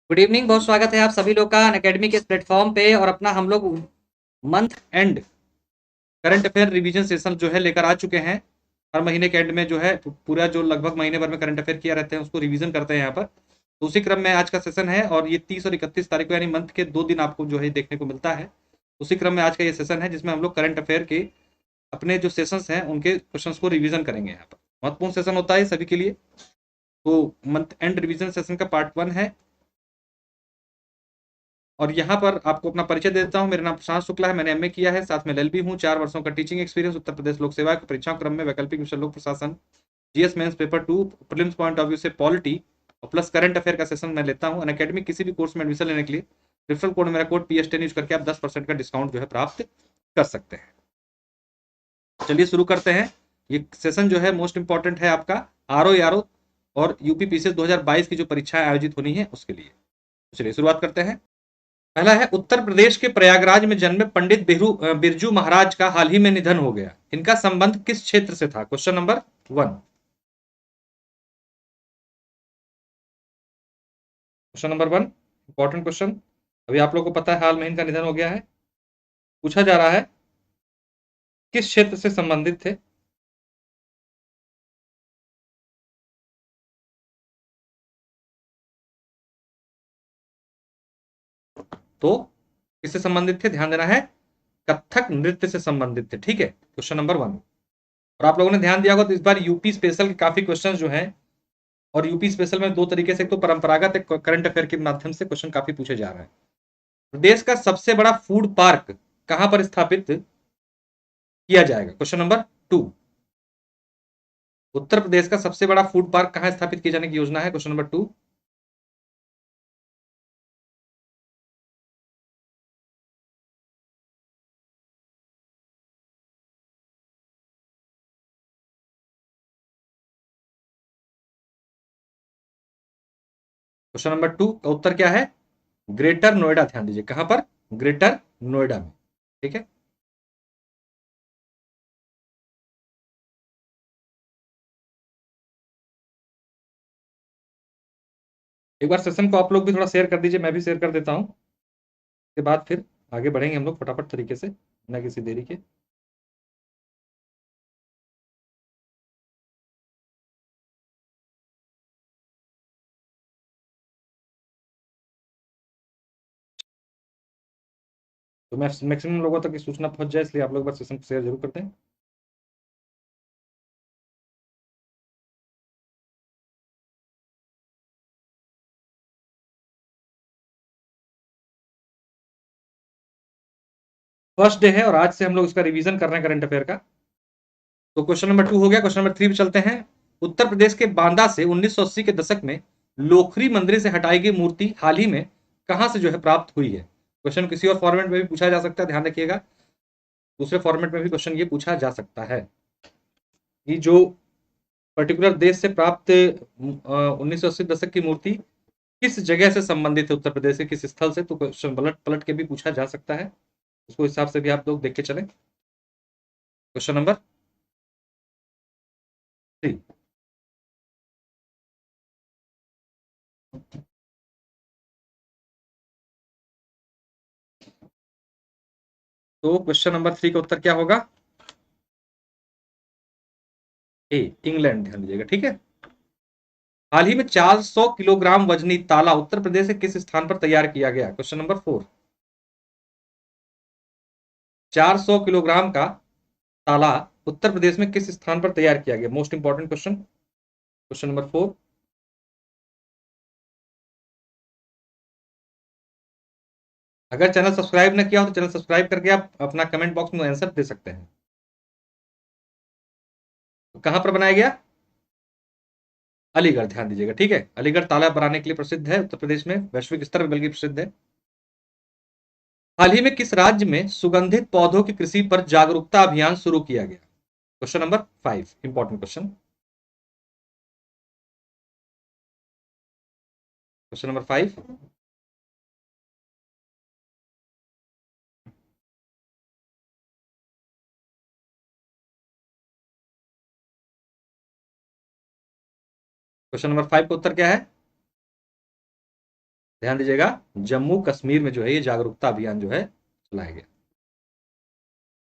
Good evening. बहुत स्वागत है आप सभी लोग का अनअकैडमी के इस प्लेटफॉर्म पे। और अपना हम लोग month and current affair revision session जो है लेकर आ चुके हैं। हर महीने के एंड में जो है पूरा जो लगभग महीने भर में करंट अफेयर किया रहते हैं उसको रिवीजन करते हैं यहाँ पर। तो उसी क्रम में आज का सेशन है और ये 30 और 31 तारीख को यानी मंथ के 2 दिन आपको जो है देखने को मिलता है। उसी क्रम में आज का ये सेशन है जिसमें हम लोग करंट अफेयर के अपने जो सेशंस हैं उनके क्वेश्चंस को रिवीजन करेंगे। यहाँ पर महत्वपूर्ण सेशन होता है सभी के लिए। तो मंथ एंड रिवीजन सेशन का पार्ट 1 है। और यहाँ पर आपको अपना परिचय दे देता हूँ। मेरा नाम प्रशांत शुक्ला है, मैंने एमए किया है, साथ में एलएलबी हूँ, 4 वर्षों का टीचिंग एक्सपीरियंस, उत्तर प्रदेश लोक सेवा की परीक्षाओं क्रम में वैकल्पिक विषय लोक प्रशासन, GS mains paper 2, prelims point of view से पॉलिटी और प्लस करंट अफेयर का सेशन मैं लेता हूँ। अनअकैडमी किसी भी कोर्स में एडमिशन लेने के लिए रेफरल कोड मेरा कोड PS10 यूज करके आप 10% का डिस्काउंट जो है प्राप्त कर सकते हैं। चलिए शुरू करते हैं। ये सेशन जो है मोस्ट इंपॉर्टेंट है आपका RO और यूपी पीसीएस 2022 की जो परीक्षाएं आयोजित होनी है उसके लिए। चलिए शुरुआत करते हैं। पहला है, उत्तर प्रदेश के प्रयागराज में जन्मे पंडित बिरजू महाराज का हाल ही में निधन हो गया। इनका संबंध किस क्षेत्र से था? Question number 1। Question number 1 important question. अभी आप लोग को पता है हाल में इनका निधन हो गया है। पूछा जा रहा है किस क्षेत्र से संबंधित थे। तो किससे संबंधित थे? ध्यान देना है, कथक नृत्य से संबंधित थे। ठीक है, क्वेश्चन नंबर 1। और आप लोगों ने ध्यान दिया होगा तो इस बार यूपी स्पेशल के काफी क्वेश्चन जो हैं, और यूपी स्पेशल में दो तरीके से, एक तो परंपरागत, एक करंट अफेयर के माध्यम से क्वेश्चन काफी पूछे जा रहे हैं। प्रदेश का सबसे बड़ा फूड पार्क कहां पर स्थापित किया जाएगा? Question number 2। उत्तर प्रदेश का सबसे बड़ा फूड पार्क कहां स्थापित किए जाने की योजना है? Question number 2। क्वेश्चन नंबर 2 का उत्तर क्या है? ग्रेटर नोएडा। ध्यान दीजिए, कहां पर? ग्रेटर नोएडा में। ठीक है। एक बार सेशन को आप लोग भी थोड़ा शेयर कर दीजिए, मैं भी शेयर कर देता हूं। उसके बाद फिर आगे बढ़ेंगे हम लोग फटाफट तरीके से, बिना किसी देरी के। तो मैं मैक्सिमम लोगों तक की सूचना पहुंच जाए इसलिए आप लोग बस सेशन को शेयर जरूर करते हैं। फर्स्ट डे है और आज से हम लोग इसका रिवीजन कर रहे हैं करंट अफेयर का। तो क्वेश्चन नंबर 2 हो गया। क्वेश्चन नंबर 3 पे चलते हैं। उत्तर प्रदेश के बांदा से 1980 के दशक में लोखरी मंदिर से हटाई गई मूर्ति हाल ही में कहां से जो है प्राप्त हुई है? क्वेश्चन किसी और फॉर्मेट में भी पूछा जा सकता है, ध्यान रखिएगा। दूसरे फॉर्मेट में भी क्वेश्चन ये पूछा जा सकता है कि जो पर्टिकुलर देश से प्राप्त 1980 दशक की मूर्ति किस जगह से संबंधित है, उत्तर प्रदेश के किस स्थल से। तो क्वेश्चन पलट पलट के भी पूछा जा सकता है, उसको हिसाब से भी आप लोग देख के चलें। Question number 3। तो क्वेश्चन नंबर 3 का उत्तर क्या होगा? ए, इंग्लैंड। ध्यान दीजिएगा। ठीक है। हाल ही में 400 किलोग्राम वजनी ताला उत्तर प्रदेश के किस स्थान पर तैयार किया गया? Question number 4। 400 किलोग्राम का ताला उत्तर प्रदेश में किस स्थान पर तैयार किया गया? Most important question. Question number 4। अगर चैनल सब्सक्राइब न किया हो तो चैनल सब्सक्राइब करके आप अपना कमेंट बॉक्स में आंसर दे सकते हैं। तो कहां पर बनाया गया? अलीगढ़। ध्यान दीजिएगा। ठीक है, अलीगढ़ ताला बनाने के लिए प्रसिद्ध है, उत्तर प्रदेश में वैश्विक स्तर पर बल्कि प्रसिद्ध है। हाल ही में किस राज्य में सुगंधित पौधों की कृषि पर जागरूकता अभियान शुरू किया गया? Question number 5 important question. Question number 5। Question number 5 का उत्तर क्या है? ध्यान दीजिएगा, जम्मू कश्मीर में जो है ये जागरूकता अभियान जो है चलाया गया।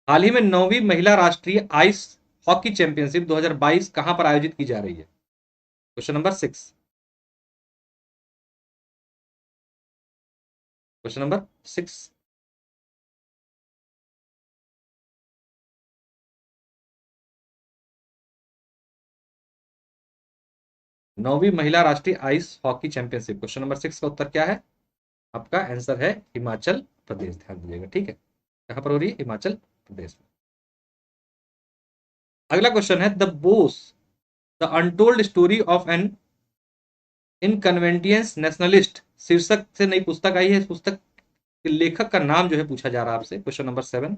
हाल ही में 9वीं महिला राष्ट्रीय आइस हॉकी चैंपियनशिप 2022 कहां पर आयोजित की जा रही है? Question number 6। Question number 6। 9वीं महिला राष्ट्रीय ice hockey championship, question number 6 का उत्तर क्या है? आपका आंसर है हिमाचल प्रदेश। ध्यान दीजिएगा, ठीक है, कहां पर हो रही है? हिमाचल प्रदेश में। अगला क्वेश्चन है, the Bose the untold story of an inconvenient nationalist शीर्षक से नई पुस्तक आई है। इस पुस्तक के लेखक का नाम जो है पूछा जा रहा है आपसे। Question number 7।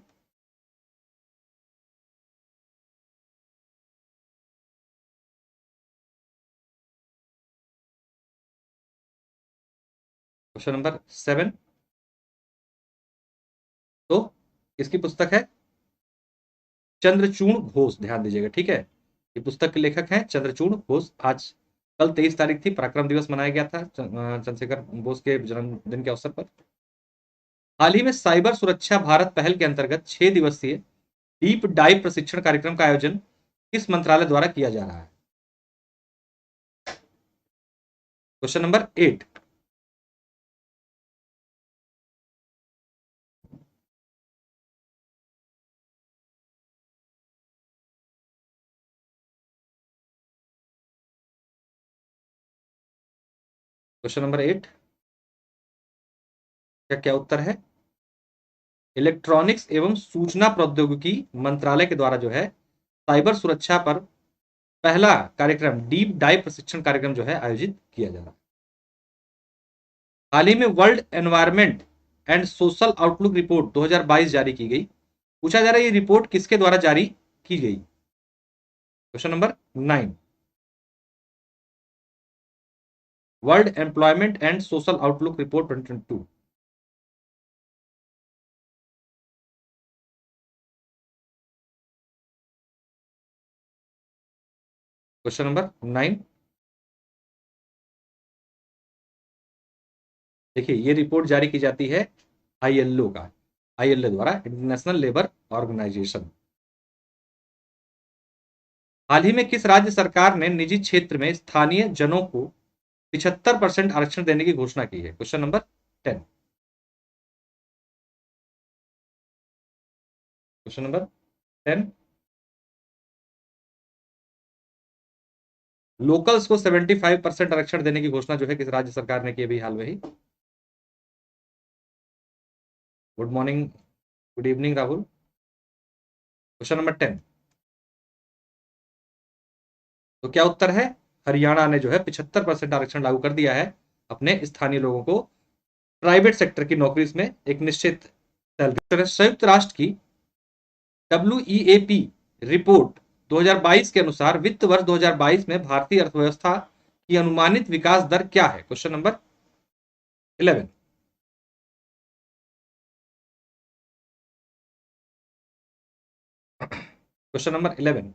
Question number 7। तो इसकी पुस्तक है चंद्रचूड़ घोष। ध्यान दीजिएगा, ठीक है, ये पुस्तक के लेखक हैं चंद्रचूड़ घोष। आज कल 23 तारीख थी, पराक्रम दिवस मनाया गया था चंद्रशेखर बोस के जन्मदिन के अवसर पर। हाल ही में साइबर सुरक्षा भारत पहल के अंतर्गत 6 दिवसीय डीप डाइव प्रशिक्षण कार्यक्रम का आयोजन किस मंत्रालय द्वारा किया जा रहा है? Question number 8। क्वेश्चन नंबर 8 का क्या उत्तर है? इलेक्ट्रॉनिक्स एवं सूचना प्रौद्योगिकी मंत्रालय के द्वारा जो है साइबर सुरक्षा पर पहला कार्यक्रम डीप डाइव प्रशिक्षण कार्यक्रम जो है आयोजित किया जा रहा है। हाल ही में world environment and social outlook report 2022 जारी की गई। पूछा जा रहा है ये रिपोर्ट किसके द्वारा जारी की गई? Question number 9। World employment and social outlook report 2022। Question number 9। देखिए, ये रिपोर्ट जारी की जाती है आईएलओ का, आईएलओ द्वारा, इंटरनेशनल लेबर ऑर्गेनाइजेशन। हाल ही में किस राज्य सरकार ने निजी क्षेत्र में स्थानीय जनों को 75% आरक्षण देने की घोषणा की है? Question number 10। Question number 10। Locals को 75% आरक्षण देने की घोषणा जो है किस राज्य सरकार ने की अभी हाल में ही? Good morning, good evening Rahul. Question number 10। तो क्या उत्तर है? हरियाणा ने जो है 75% आरक्षण लागू कर दिया है अपने स्थानीय लोगों को प्राइवेट सेक्टर की नौकरी में एक निश्चित सैलरी। संयुक्त राष्ट्र की WEAP रिपोर्ट 2022 के अनुसार वित्त वर्ष 2022 में भारतीय अर्थव्यवस्था की अनुमानित विकास दर क्या है? Question number 11। Question number 11।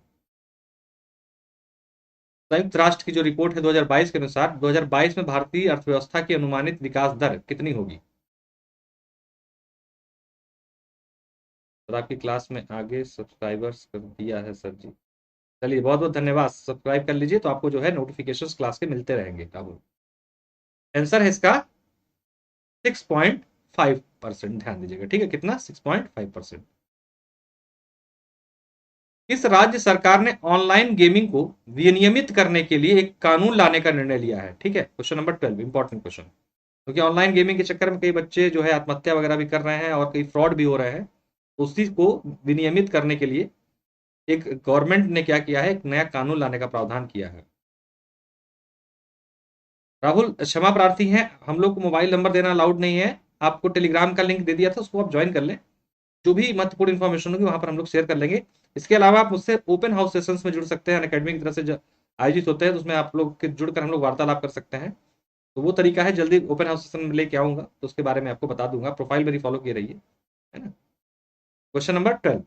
संयुक्त राष्ट्र की जो रिपोर्ट है 2022 के अनुसार 2022 में भारतीय अर्थव्यवस्था की अनुमानित विकास दर कितनी होगी? सर आपकी क्लास में आगे सब्सक्राइबर्स कर दिया है सर जी। चलिए, बहुत बहुत धन्यवाद, सब्सक्राइब कर लीजिए तो आपको जो है नोटिफिकेशंस क्लास के मिलते रहेंगे। राहुल, आंसर है इसका 6.5%। ध्यान दीजिएगा, ठीक है, कितना? 6.5%। किस राज्य सरकार ने ऑनलाइन गेमिंग को विनियमित करने के लिए एक कानून लाने का निर्णय लिया है? ठीक है, क्वेश्चन नंबर 12, इंपॉर्टेंट क्वेश्चन, क्योंकि ऑनलाइन गेमिंग के चक्कर में कई बच्चे जो है आत्महत्या वगैरह भी कर रहे हैं और कई फ्रॉड भी हो रहे हैं। उसी को विनियमित करने के लिए एक गवर्नमेंट ने क्या किया है, एक नया कानून लाने का प्रावधान किया है। राहुल क्षमा प्रार्थी हैं, हम लोग को मोबाइल नंबर देना अलाउड नहीं है। आपको टेलीग्राम का लिंक दे दिया था, उसको आप ज्वाइन कर लें। जो भी महत्वपूर्ण इन्फॉर्मेशन होगी वहां पर हम लोग शेयर कर लेंगे। इसके अलावा आप मुझसे ओपन हाउस सेशंस में जुड़ सकते हैं, अकेडमी की तरफ से आयोजित होते हैं, तो उसमें आप लोग के जुड़कर हम लोग वार्तालाप कर सकते हैं। तो वो तरीका है, जल्दी ओपन हाउस सेशन में लेके आऊंगा तो उसके बारे में आपको बता दूंगा। प्रोफाइल मेरी फॉलो किए रहिए, है ना। Question number 12।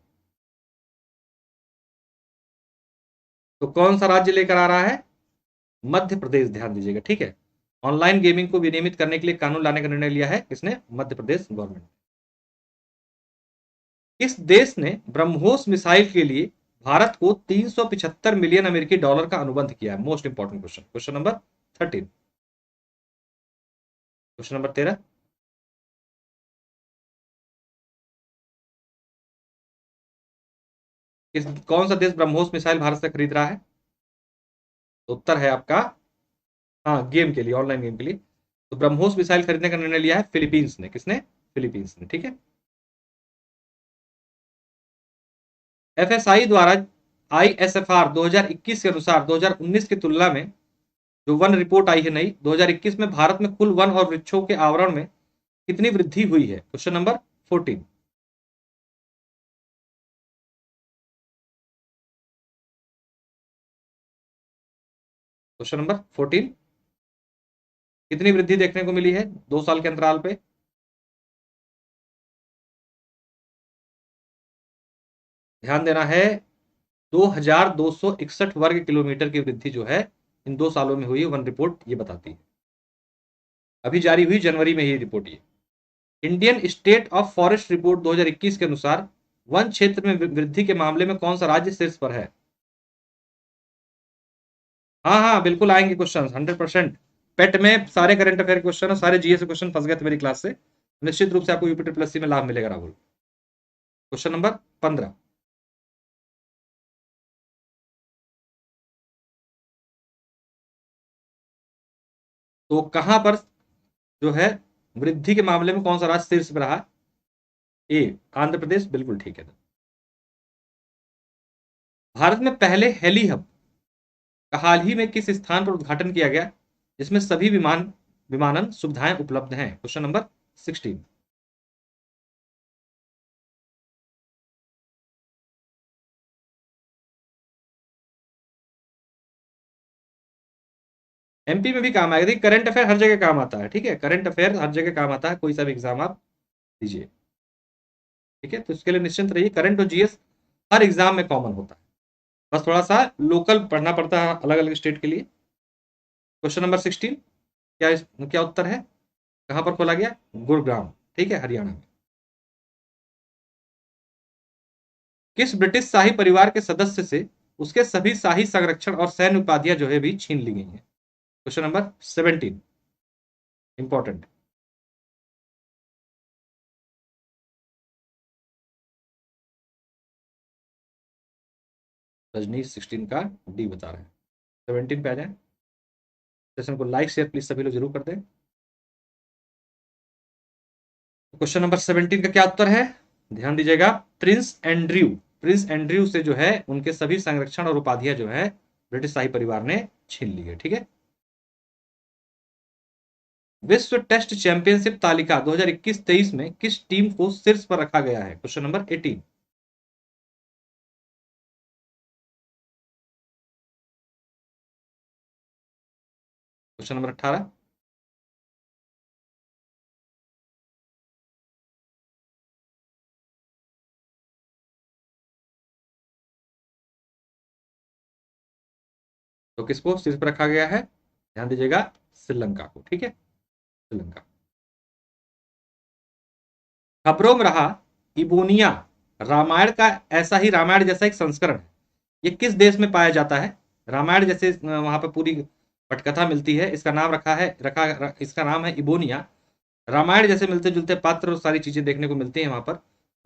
तो कौन सा राज्य लेकर आ रहा है? मध्य प्रदेश। ध्यान दीजिएगा, ठीक है, ऑनलाइन गेमिंग को विनियमित करने के लिए कानून लाने का निर्णय लिया है किसने? मध्य प्रदेश गवर्नमेंट। किस देश ने ब्रह्मोस मिसाइल के लिए भारत को 375 मिलियन अमेरिकी डॉलर का अनुबंध किया है? Most important question, question number 13। Question number 13, कौन सा देश ब्रह्मोस मिसाइल भारत से खरीद रहा है? तो उत्तर है आपका, हाँ, गेम के लिए, ऑनलाइन गेम के लिए। तो ब्रह्मोस मिसाइल खरीदने का निर्णय लिया है फिलीपींस ने। किसने? फिलीपींस ने। ठीक है। एफएसआई द्वारा आईएसएफआर 2021 के अनुसार 2019 की तुलना में जो वन रिपोर्ट आई है नई 2021 में, भारत में कुल वन और वृक्षों के आवरण में कितनी वृद्धि हुई है? Question number 14। क्वेश्चन नंबर 14, कितनी वृद्धि देखने को मिली है 2 साल के अंतराल पे? ध्यान देना है, 2261 वर्ग किलोमीटर की वृद्धि जो है इन 2 सालों में हुई है, वन रिपोर्ट ये बताती है। अभी जारी हुई जनवरी में ये रिपोर्ट। ये Indian state of forest report 2021 के अनुसार वन क्षेत्र में वृद्धि के मामले में कौन सा राज्य शीर्ष पर है? हाँ हाँ, बिल्कुल आएंगे क्वेश्चन 100%। पेट में सारे करंट अफेयर क्वेश्चन और सारे जीएस क्वेश्चन फंस गए थे मेरी क्लास से, निश्चित रूप से आपको यूपी ट्रिपल एससी में लाभ मिलेगा राहुल। क्वेश्चन नंबर 15, तो कहां पर जो है वृद्धि के मामले में कौन सा राज्य शीर्ष पर रहा? ए, आंध्र प्रदेश, बिल्कुल ठीक है। भारत में पहले हेली हब का हाल ही में किस स्थान पर उद्घाटन किया गया जिसमें सभी विमानन सुविधाएं उपलब्ध हैं? Question number 16। एमपी में भी काम आएगा। देखिए, करंट अफेयर हर जगह काम आता है। ठीक है, करंट अफेयर हर जगह काम आता है, कोई सा भी एग्जाम आप दीजिए। ठीक है, तो इसके लिए निश्चिंत रहिए, करंट और जीएस हर एग्जाम में कॉमन होता है, बस थोड़ा सा लोकल पढ़ना पड़ता है अलग अलग स्टेट के लिए। क्वेश्चन नंबर 16, क्या उत्तर है? कहां पर खोला गया? गुरुग्राम। ठीक है, हरियाणा में। किस ब्रिटिश शाही परिवार के सदस्य से उसके सभी शाही संरक्षण और सैन्य उपाधियां जो है भी छीन ली गई हैं? Question number 17, important. रजनीश 16 का डी बता रहे हैं। 17 पे आ जाए। सेशन को लाइक शेयर प्लीज सभी लोग जरूर कर दें। क्वेश्चन नंबर 17 का क्या उत्तर है? ध्यान दीजिएगा, प्रिंस एंड्रयू। प्रिंस एंड्रयू से जो है उनके सभी संरक्षण और उपाधियां जो है ब्रिटिश शाही परिवार ने छीन ली है। ठीक है। विश्व टेस्ट चैंपियनशिप तालिका 2021-23 में किस टीम को शीर्ष पर रखा गया है? Question number 18। क्वेश्चन नंबर 18, तो किसको शीर्ष पर रखा गया है? ध्यान दीजिएगा, श्रीलंका को। ठीक है, श्रीलंका। खबरों में रहा इबोनिया रामायण का ऐसा ही रामायण जैसा एक संस्करण है, ये किस देश में पाया जाता है? रामायण जैसे वहां पर पूरी पटकथा मिलती है, इसका नाम इसका नाम है इबोनिया। रामायण जैसे मिलते जुलते पात्र और सारी चीजें देखने को मिलती हैं वहां पर।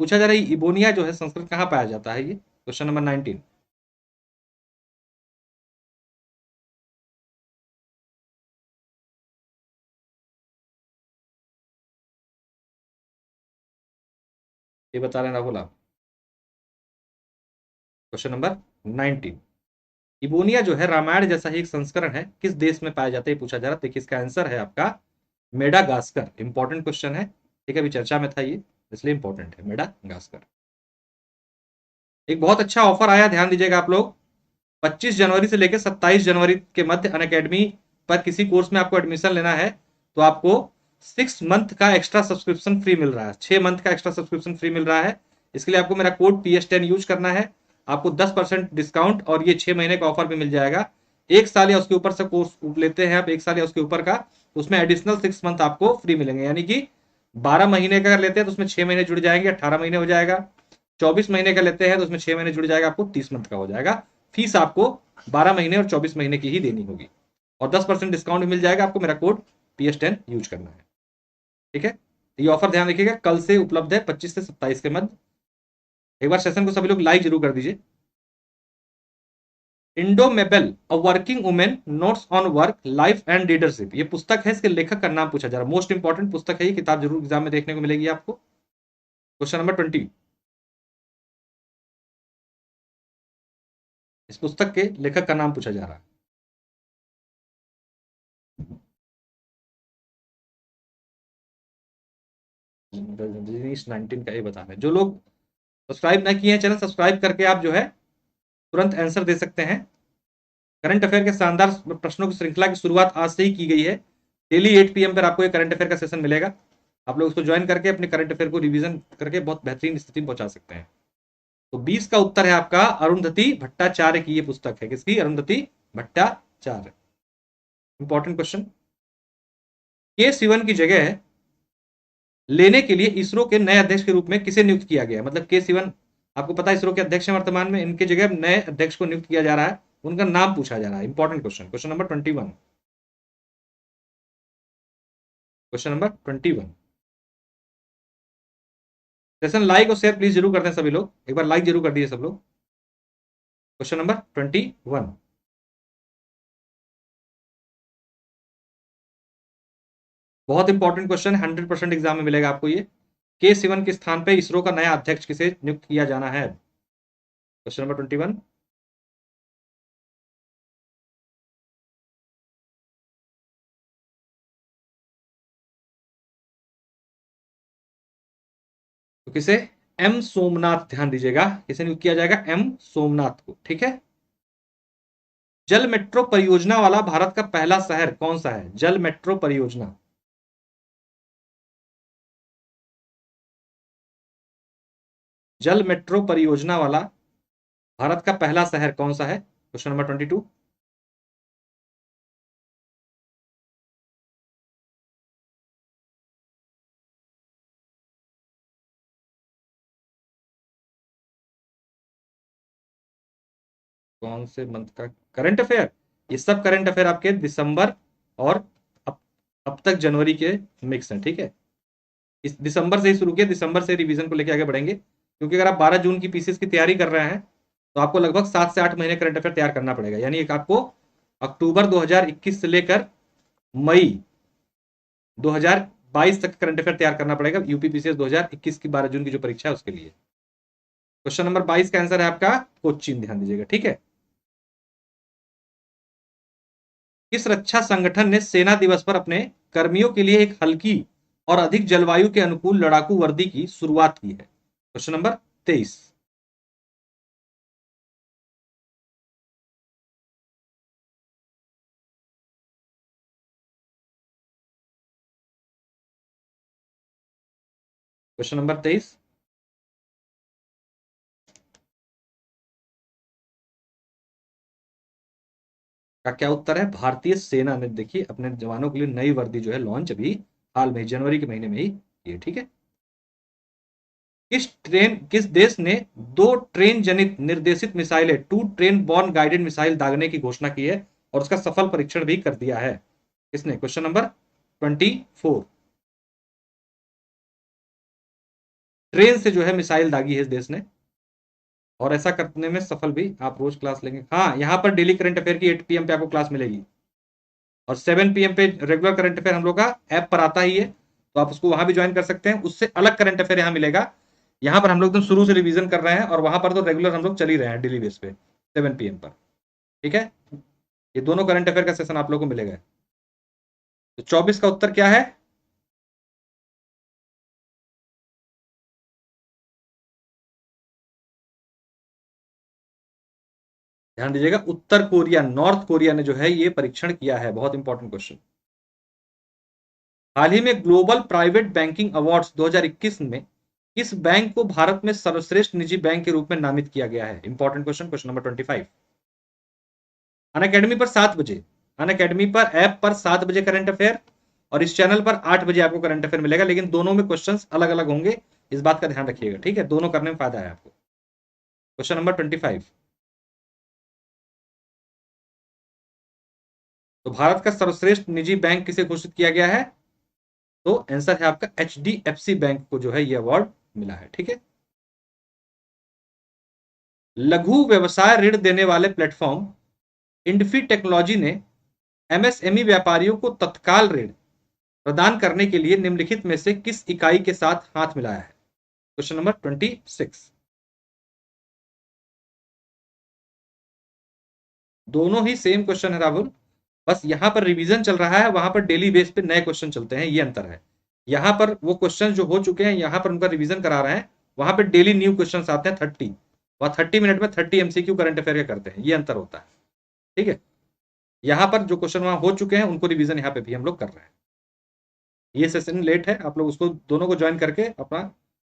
पूछा जा रहा है इबोनिया जो है संस्कृत कहाँ पाया जाता है? ये क्वेश्चन नंबर 19। ये बता रहे हैं राहुल आप। क्वेश्चन नंबर 19, इबोनिया जो है रामायण जैसा ही एक संस्करण है, किस देश में पाया जाता है पूछा जा रहा है। देखिए, इसका आंसर है आपका मेडागास्कर। इंपॉर्टेंट क्वेश्चन है। ठीक है, अभी चर्चा में था ये, इसलिए इंपॉर्टेंट है, मेडागास्कर। एक बहुत अच्छा ऑफर आया, ध्यान दीजिएगा आप लोग। 25 जनवरी से लेकर 27 जनवरी के मध्य अनअकैडमी पर किसी कोर्स में आपको एडमिशन लेना है तो आपको 6 मंथ का एक्स्ट्रा सब्सक्रिप्शन फ्री मिल रहा है। 6 मंथ का एक्स्ट्रा सब्सक्रिप्शन फ्री मिल रहा है। इसके लिए आपको मेरा कोड PS10 यूज करना है। आपको 10% डिस्काउंट और ये 6 महीने का ऑफर भी मिल जाएगा। 1 साल या उसके ऊपर से कोर्स लेते हैं आप, 1 साल या उसके ऊपर का, तो उसमें एडिशनल 6 मंथ आपको फ्री मिलेंगे, यानी कि 12 महीने का लेते हैं तो उसमें 6 महीने जुड़ जाएंगे, 18 महीने हो जाएगा। 24 महीने का लेते हैं तो उसमें 6 महीने जुड़ जाएगा, आपको 30 मंथ का हो जाएगा। फीस आपको 12 महीने और 24 महीने की ही देनी होगी, और 10% डिस्काउंट मिल जाएगा आपको। मेरा कोड PS10 यूज करना है, ठीक है। ये ऑफर ध्यान रखिएगा, कल से उपलब्ध है 25 से 27 के मध्य। एक बार सेशन को सभी लोग लाइक जरूर कर दीजिए। Indomitable a working women notes on work life and leadership, ये पुस्तक है, इसके लेखक का नाम पूछा जा रहा है। मोस्ट इंपॉर्टेंट पुस्तक है ये, किताब जरूर एग्जाम में देखने को मिलेगी आपको। क्वेश्चन नंबर 20, इस पुस्तक के लेखक का नाम पूछा जा रहा है। रजनीश 19 का ये बताना है। जो लोग सब्सक्राइब ना किए हैं चैनल, सब्सक्राइब करके आप जो है तुरंत आंसर दे सकते हैं। करंट अफेयर के शानदार प्रश्नों की श्रृंखला की शुरुआत आज से ही की गई है। डेली 8 PM पर आपको एक करंट अफेयर का सेशन मिलेगा। आप लोग उसको ज्वाइन करके अपने करंट अफेयर को रिवीजन करके बहुत बेहतरीन स्थिति में पहुंचा सकते हैं। तो 20 का उत्तर है आपका अरुंधति भट्टाचार्य की ये पुस्तक है। किसकी? Arundhati Bhattacharya. Important question. K Sivan की जगह लेने के लिए इसरो के नए अध्यक्ष के रूप में किसे नियुक्त किया गया? मतलब के सिवन आपको पता है इसरो के अध्यक्ष हैं वर्तमान में, इनकी जगह नए अध्यक्ष को नियुक्त किया जा रहा है, उनका नाम पूछा जा रहा है। Important question, question number 21। Question number 21। Session like और शेयर प्लीज जरूर कर दें सभी लोग, एक बार लाइक जरूर कर दीजिए सब लोग। क्वेश्चन नंबर 21, बहुत इंपॉर्टेंट क्वेश्चन है, 100% एग्जाम में मिलेगा आपको ये। के सिवन के स्थान पे इसरो का नया अध्यक्ष किसे नियुक्त किया जाना है? Question number 21। तो किसे? एम सोमनाथ, ध्यान दीजिएगा, किसे नियुक्त किया जाएगा? एम सोमनाथ को, ठीक है। जल मेट्रो परियोजना वाला भारत का पहला शहर कौन सा है? जल मेट्रो परियोजना, जल मेट्रो परियोजना वाला भारत का पहला शहर कौन सा है? Question number 22। कौन से मंथ का करंट अफेयर? ये सब करंट अफेयर आपके दिसंबर और अब तक जनवरी के मिक्स हैं, ठीक है। इस दिसंबर से ही शुरू किया, दिसंबर से रिवीजन को लेकर आगे बढ़ेंगे, क्योंकि अगर आप 12 जून की पीसीएस की तैयारी कर रहे हैं तो आपको लगभग 7 से 8 महीने करंट अफेयर तैयार करना पड़ेगा। यानी एक आपको अक्टूबर 2021 से लेकर मई 2022 तक करंट अफेयर तैयार करना पड़ेगा, यूपी पीसीएस 2021 की 12 जून की जो परीक्षा है उसके लिए। क्वेश्चन नंबर 22 का आंसर है आपका कोच्चिन, ध्यान दीजिएगा, ठीक है। किस रक्षा संगठन ने सेना दिवस पर अपने कर्मियों के लिए एक हल्की और अधिक जलवायु के अनुकूल लड़ाकू वर्दी की शुरुआत की है? Question number 23। क्वेश्चन नंबर 23 का क्या उत्तर है? भारतीय सेना ने देखिए अपने जवानों के लिए नई वर्दी जो है लॉन्च अभी हाल में जनवरी के महीने में ही की, ठीक है। किस देश ने 2 ट्रेन जनित निर्देशित मिसाइलें, 2 ट्रेन बॉर्न गाइडेड मिसाइल दागने की घोषणा की है और उसका सफल परीक्षण भी कर दिया है? किसने? Question number 24। ट्रेन से जो है मिसाइल दागी है इस देश ने, और ऐसा करने में सफल भी। आप रोज क्लास लेंगे? हाँ, यहाँ पर डेली करंट अफेयर की 8 PM पे आपको क्लास मिलेगी, और 7 PM पे रेगुलर करंट अफेयर हम लोग का ऐप पर आता ही है, तो आप उसको वहां भी ज्वाइन कर सकते हैं। उससे अलग करंट अफेयर यहाँ मिलेगा। यहाँ पर हम लोग एकदम शुरू से रिवीजन कर रहे हैं, और वहां पर तो रेगुलर हम लोग चल ही रहे हैं डेली बेस पे 7 PM पर, ठीक है। ये दोनों करंट अफेयर का सेशन आप लोग को मिलेगा। तो 24 का उत्तर क्या है? ध्यान दीजिएगा, उत्तर कोरिया, नॉर्थ कोरिया ने जो है ये परीक्षण किया है। बहुत इंपॉर्टेंट क्वेश्चन। हाल ही में ग्लोबल प्राइवेट बैंकिंग अवार्ड्स 2021 में किस बैंक को भारत में सर्वश्रेष्ठ निजी बैंक के रूप में नामित किया गया है? Important question, question number 25। अन अकेडमी पर 7 बजे, अन अकेडमी पर ऐप पर 7 बजे करंट अफेयर, और इस चैनल पर 8 बजे आपको करंट अफेयर मिलेगा, लेकिन दोनों में क्वेश्चंस अलग अलग होंगे, इस बात का ध्यान रखिएगा, ठीक है, दोनों करने में फायदा है आपको। क्वेश्चन नंबर 25, तो भारत का सर्वश्रेष्ठ निजी बैंक किसे घोषित किया गया है? तो आंसर है आपका HDFC बैंक को जो है ये अवार्ड मिला है, ठीक है। लघु व्यवसाय ऋण देने वाले प्लेटफॉर्म इंडफी टेक्नोलॉजी ने MSME व्यापारियों को तत्काल ऋण प्रदान करने के लिए निम्नलिखित में से किस इकाई के साथ हाथ मिलाया है? क्वेश्चन नंबर 26, दोनों ही सेम क्वेश्चन है राहुल, बस यहां पर रिवीजन चल रहा है, वहां पर डेली बेस पे नए क्वेश्चन चलते हैं, ये अंतर है। यहां पर वो क्वेश्चन जो हो चुके हैं यहां पर उनका रिवीजन करा रहे हैं, वहां पर डेली न्यू क्वेश्चन आते हैं 30, वहां 30 मिनट में 30 MCQ करंट अफेयर के करते हैं, ये अंतर होता है, ठीक है। यहां पर जो क्वेश्चन वहां हो चुके हैं उनको रिवीजन यहाँ पे भी हम लोग कर रहे हैं। ये सेशन लेट है, आप लोग उसको दोनों को ज्वाइन करके अपना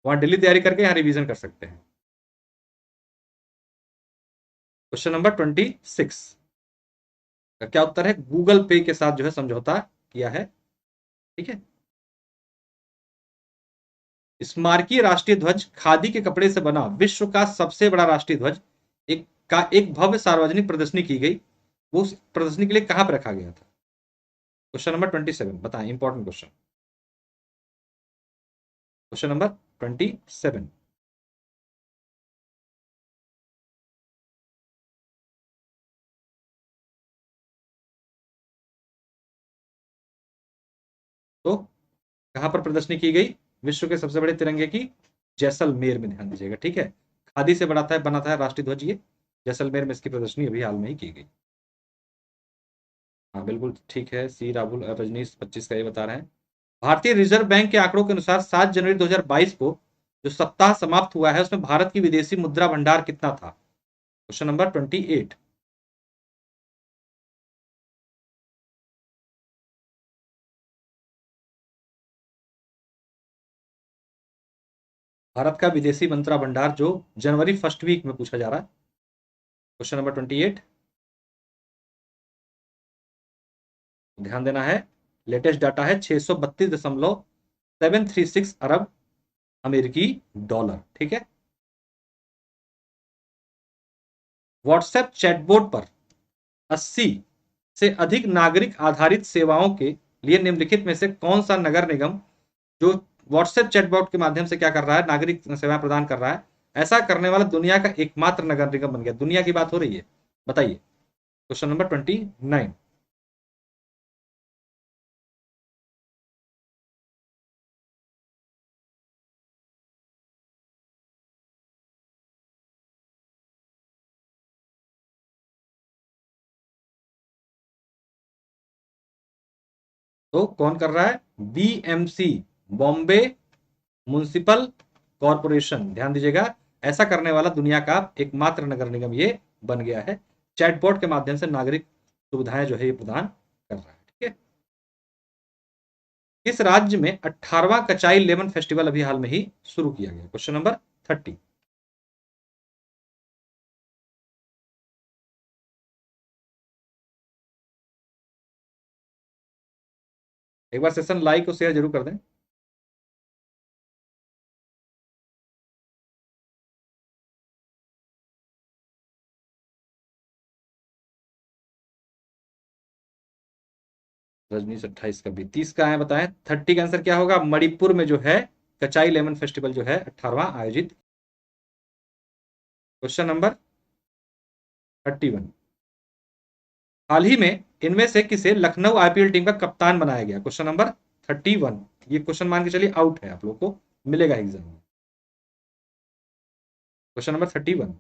वहां डेली तैयारी करके यहाँ रिवीजन कर सकते हैं। क्वेश्चन नंबर 26 का क्या उत्तर है? गूगल पे के साथ जो है समझौता किया है, ठीक है। स्मारकीय राष्ट्रीय ध्वज खादी के कपड़े से बना विश्व का सबसे बड़ा राष्ट्रीय ध्वज एक भव्य सार्वजनिक प्रदर्शनी की गई, वो उस प्रदर्शनी के लिए कहां पर रखा गया था? क्वेश्चन नंबर 27 बताएं, इंपॉर्टेंट क्वेश्चन। क्वेश्चन नंबर 27, तो कहां पर प्रदर्शनी की गई? विश्व के सबसे बड़े तिरंगे की जैसलमेर में, ध्यान दीजिएगा, ठीक है। खादी से बना था राष्ट्रीय ध्वज ये, जैसलमेर में इसकी प्रदर्शनी अभी हाल में ही की गई। हाँ बिल्कुल ठीक है, सी राहुल रजनीश 25 का ये बता रहे हैं। भारतीय रिजर्व बैंक के आंकड़ों के अनुसार 7 जनवरी 2022 को जो सप्ताह समाप्त हुआ है उसमें भारत की विदेशी मुद्रा भंडार कितना था? क्वेश्चन नंबर 28, भारत का विदेशी मुद्रा भंडार जो जनवरी फर्स्ट वीक में पूछा जा रहा है। क्वेश्चन नंबर 28, ध्यान देना है, लेटेस्ट डाटा है 632.736 अरब अमेरिकी डॉलर, ठीक है। व्हाट्सएप चैटबोट पर 80 से अधिक नागरिक आधारित सेवाओं के लिए निम्नलिखित में से कौन सा नगर निगम जो व्हाट्सएप चैटबॉट के माध्यम से क्या कर रहा है, नागरिक सेवा प्रदान कर रहा है, ऐसा करने वाला दुनिया का एकमात्र नगर निगम बन गया? दुनिया की बात हो रही है, बताइए। क्वेश्चन नंबर 29, तो कौन कर रहा है? BMC, बॉम्बे म्युनिसिपल कॉरपोरेशन, ध्यान दीजिएगा, ऐसा करने वाला दुनिया का एकमात्र नगर निगम ये बन गया है, चैटबॉट के माध्यम से नागरिक सुविधाएं जो है ये प्रदान कर रहा है, ठीक है। किस राज्य में 18वां कचाई लेमन फेस्टिवल अभी हाल में ही शुरू किया गया? क्वेश्चन नंबर 30, एक बार सेशन लाइक और शेयर जरूर कर दें। रजनीश 28 का भी, 30 का है, बताएं 30 का आंसर क्या होगा? मणिपुर में जो है कचाई लेमन फेस्टिवल जो है 18वां आयोजित। क्वेश्चन नंबर 31, हाल ही में इनमें से किसे लखनऊ IPL टीम का कप्तान बनाया गया? क्वेश्चन नंबर 31, ये क्वेश्चन मान के चलिए आउट है, आप लोग को मिलेगा एग्जाम में। क्वेश्चन नंबर 31,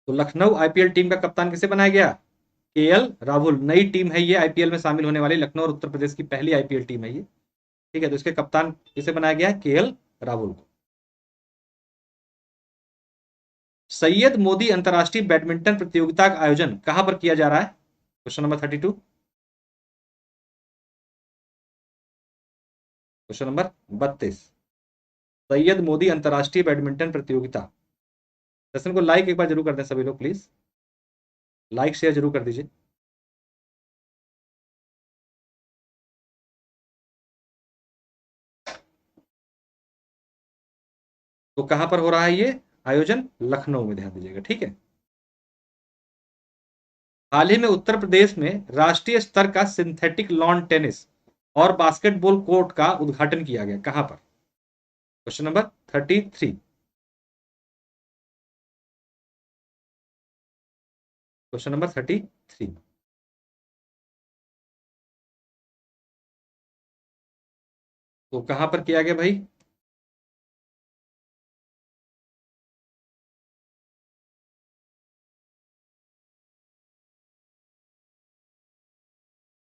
तो लखनऊ IPL टीम का कप्तान किसे बनाया गया? KL राहुल, नई टीम है ये, IPL में शामिल होने वाली लखनऊ और उत्तर प्रदेश की पहली IPL टीम है ये, ठीक है। तो इसके कप्तान किसे बनाया गया है? KL राहुल को। सैयद मोदी अंतरराष्ट्रीय बैडमिंटन प्रतियोगिता का आयोजन कहां पर किया जा रहा है? Question number 32, question number 32, Syed Modi अंतरराष्ट्रीय बैडमिंटन प्रतियोगिता सेशन को लाइक एक बार जरूर कर दें सभी लोग, प्लीज लाइक शेयर जरूर कर दीजिए। तो कहां पर हो रहा है ये आयोजन? लखनऊ में, ध्यान दीजिएगा, ठीक है। हाल ही में उत्तर प्रदेश में राष्ट्रीय स्तर का सिंथेटिक लॉन टेनिस और बास्केटबॉल कोर्ट का उद्घाटन किया गया, कहां पर? Question number 33। Question number 33। तो कहां पर किया गया भाई?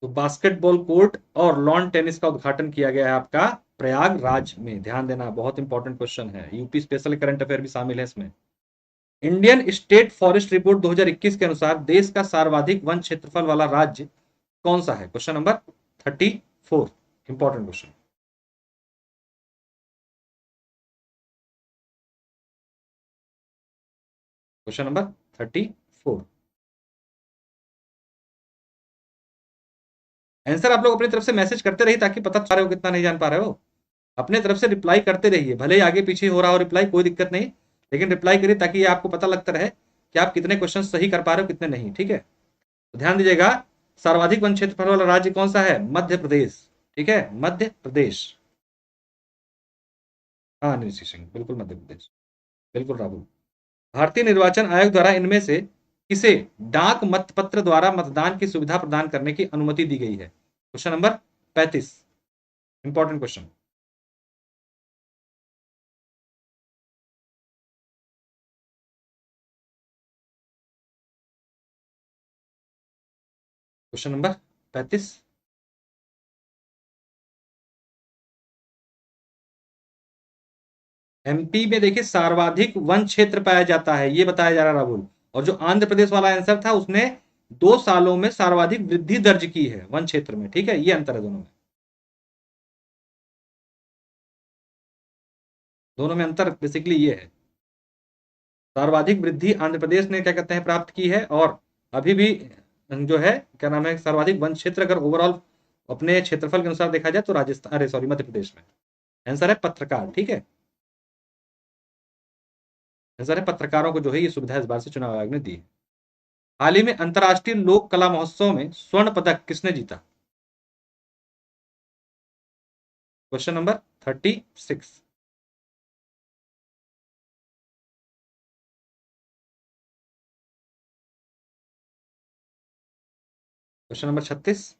तो बास्केटबॉल कोर्ट और लॉन टेनिस का उद्घाटन किया गया है आपका प्रयागराज में। ध्यान देना, बहुत इंपॉर्टेंट क्वेश्चन है, यूपी स्पेशल करंट अफेयर भी शामिल है इसमें। इंडियन स्टेट फॉरेस्ट रिपोर्ट 2021 के अनुसार देश का सर्वाधिक वन क्षेत्रफल वाला राज्य कौन सा है? Question number 34, important question. Question number 34। Answer आप लोग अपनी तरफ से मैसेज करते रहिए ताकि पता चल रहे हो कितना नहीं जान पा रहे हो। अपने तरफ से रिप्लाई करते रहिए, भले ही आगे पीछे हो रहा हो रिप्लाई, कोई दिक्कत नहीं, लेकिन रिप्लाई करिए ताकि ये आपको पता लगता रहे कि आप कितने क्वेश्चन सही कर पा रहे हो कितने नहीं, ठीक है। तो ध्यान दीजिएगा, सर्वाधिक वन क्षेत्रफल वाला राज्य कौन सा है? मध्य प्रदेश, ठीक है, मध्य प्रदेश। हाँ निश्चित सिंह, बिल्कुल मध्य प्रदेश, बिल्कुल राहुल। भारतीय निर्वाचन आयोग द्वारा इनमें से किसे डाक मतपत्र द्वारा मतदान की सुविधा प्रदान करने की अनुमति दी गई है? Question number 35, important question. Question number 35। MP में देखिए सर्वाधिक वन क्षेत्र पाया जाता है, ये बताया जा रहा है राहुल। और जो आंध्र प्रदेश वाला आंसर था उसने 2 सालों में सर्वाधिक वृद्धि दर्ज की है वन क्षेत्र में, ठीक है, ये अंतर है दोनों में। दोनों में अंतर बेसिकली ये है, सर्वाधिक वृद्धि आंध्र प्रदेश ने क्या कहते हैं प्राप्त की है, और अभी भी जो है क्या नाम है सर्वाधिक वन क्षेत्र अगर ओवरऑल अपने क्षेत्रफल के अनुसार देखा जाए तो राजस्थान, अरे सॉरी, मध्य प्रदेश में। आंसर है पत्रकार, ठीक है, आंसर है पत्रकारों को जो है ये सुविधा इस बार से चुनाव आयोग ने दी है। हाल ही में अंतर्राष्ट्रीय लोक कला महोत्सव में स्वर्ण पदक किसने जीता? Question number 36। Question number 36,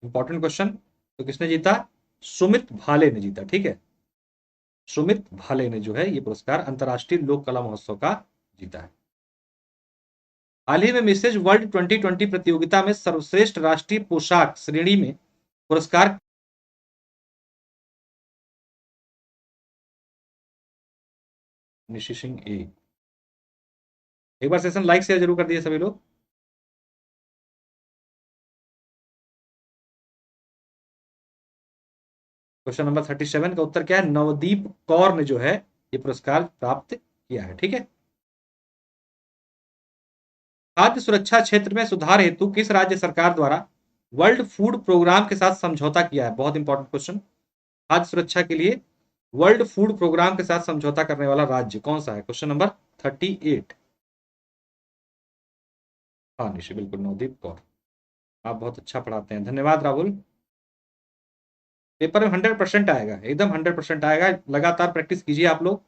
important question. तो किसने जीता? सुमित भाले ने जीता, ठीक है, सुमित भाले ने जो है ये पुरस्कार अंतर्राष्ट्रीय लोक कला महोत्सव का जीता है। हाल ही में मिसेज वर्ल्ड 2020 प्रतियोगिता में सर्वश्रेष्ठ राष्ट्रीय पोशाक श्रेणी में पुरस्कार निशी सिंह ए। एक बार सेशन लाइक शेयर जरूर कर दिए सभी लोग। क्वेश्चन नंबर 37 का उत्तर क्या है? नवदीप कौर ने जो है ये पुरस्कार प्राप्त किया है, ठीक है। खाद्य सुरक्षा क्षेत्र में सुधार हेतु किस राज्य सरकार द्वारा वर्ल्ड फूड प्रोग्राम के साथ समझौता किया है? बहुत इंपॉर्टेंट क्वेश्चन। खाद्य सुरक्षा के लिए वर्ल्ड फूड प्रोग्राम के साथ समझौता करने वाला राज्य कौन सा है? Question number 38। हाँ निशी, बिल्कुल नवदीप कौर। आप बहुत अच्छा पढ़ाते हैं, धन्यवाद राहुल। पेपर में 100% आएगा, एकदम 100% आएगा, लगातार प्रैक्टिस कीजिए आप लोग।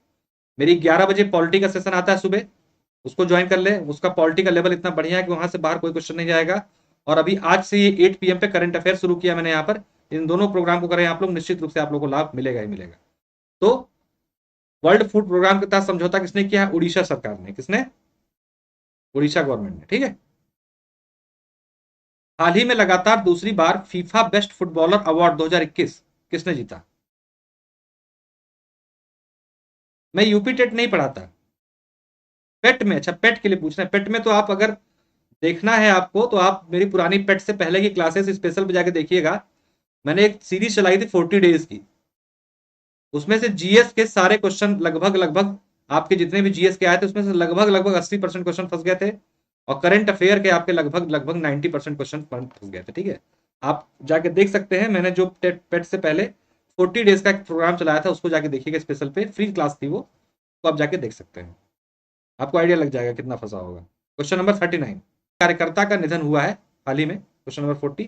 मेरी 11 बजे पॉलिटी का सेशन आता है सुबह, उसको ज्वाइन कर ले। उसका पॉलिटी का लेवल इतना बढ़िया है कि वहां से बाहर कोई क्वेश्चन नहीं जाएगा। और अभी आज से ये 8 PM पे करंट अफेयर शुरू किया मैंने यहाँ पर। इन दोनों प्रोग्राम को करें आप लोग, निश्चित रूप से आप लोग को लाभ मिलेगा ही मिलेगा। तो वर्ल्ड फूड प्रोग्राम के तहत समझौता किसने किया है? उड़ीसा सरकार ने। किसने? उड़ीसा गवर्नमेंट ने, ठीक है। हाल ही में लगातार दूसरी बार फीफा बेस्ट फुटबॉलर अवार्ड 2021 किसने जीता? मैं यूपी टेट नहीं पढ़ाता, पेट में। अच्छा, पेट के लिए पूछ रहे हैं। पेट में तो आप अगर देखना है आपको तो आप मेरी पुरानी पेट से पहले की क्लासेस स्पेशल पे जाके देखिएगा। मैंने एक सीरीज चलाई थी 40 डेज की, उसमें से जीएस के सारे क्वेश्चन लगभग लगभग आपके जितने भी जीएस के आए थे उसमें से लगभग लगभग 80% क्वेश्चन फंस गए थे, और करंट अफेयर के आपके लगभग लगभग 90% क्वेश्चन फंस गए थे। ठीक है, आप जाके देख सकते हैं, मैंने जो पेट से पहले 40 डेज का एक प्रोग्राम चलाया था उसको जाके देखिएगा, स्पेशल पे फ्री क्लास थी वो, तो आप जाके देख सकते हैं, आपको आइडिया लग जाएगा कितना फंसा होगा। क्वेश्चन नंबर 39, कार्यकर्ता का निधन हुआ है हाल ही में। क्वेश्चन नंबर 40,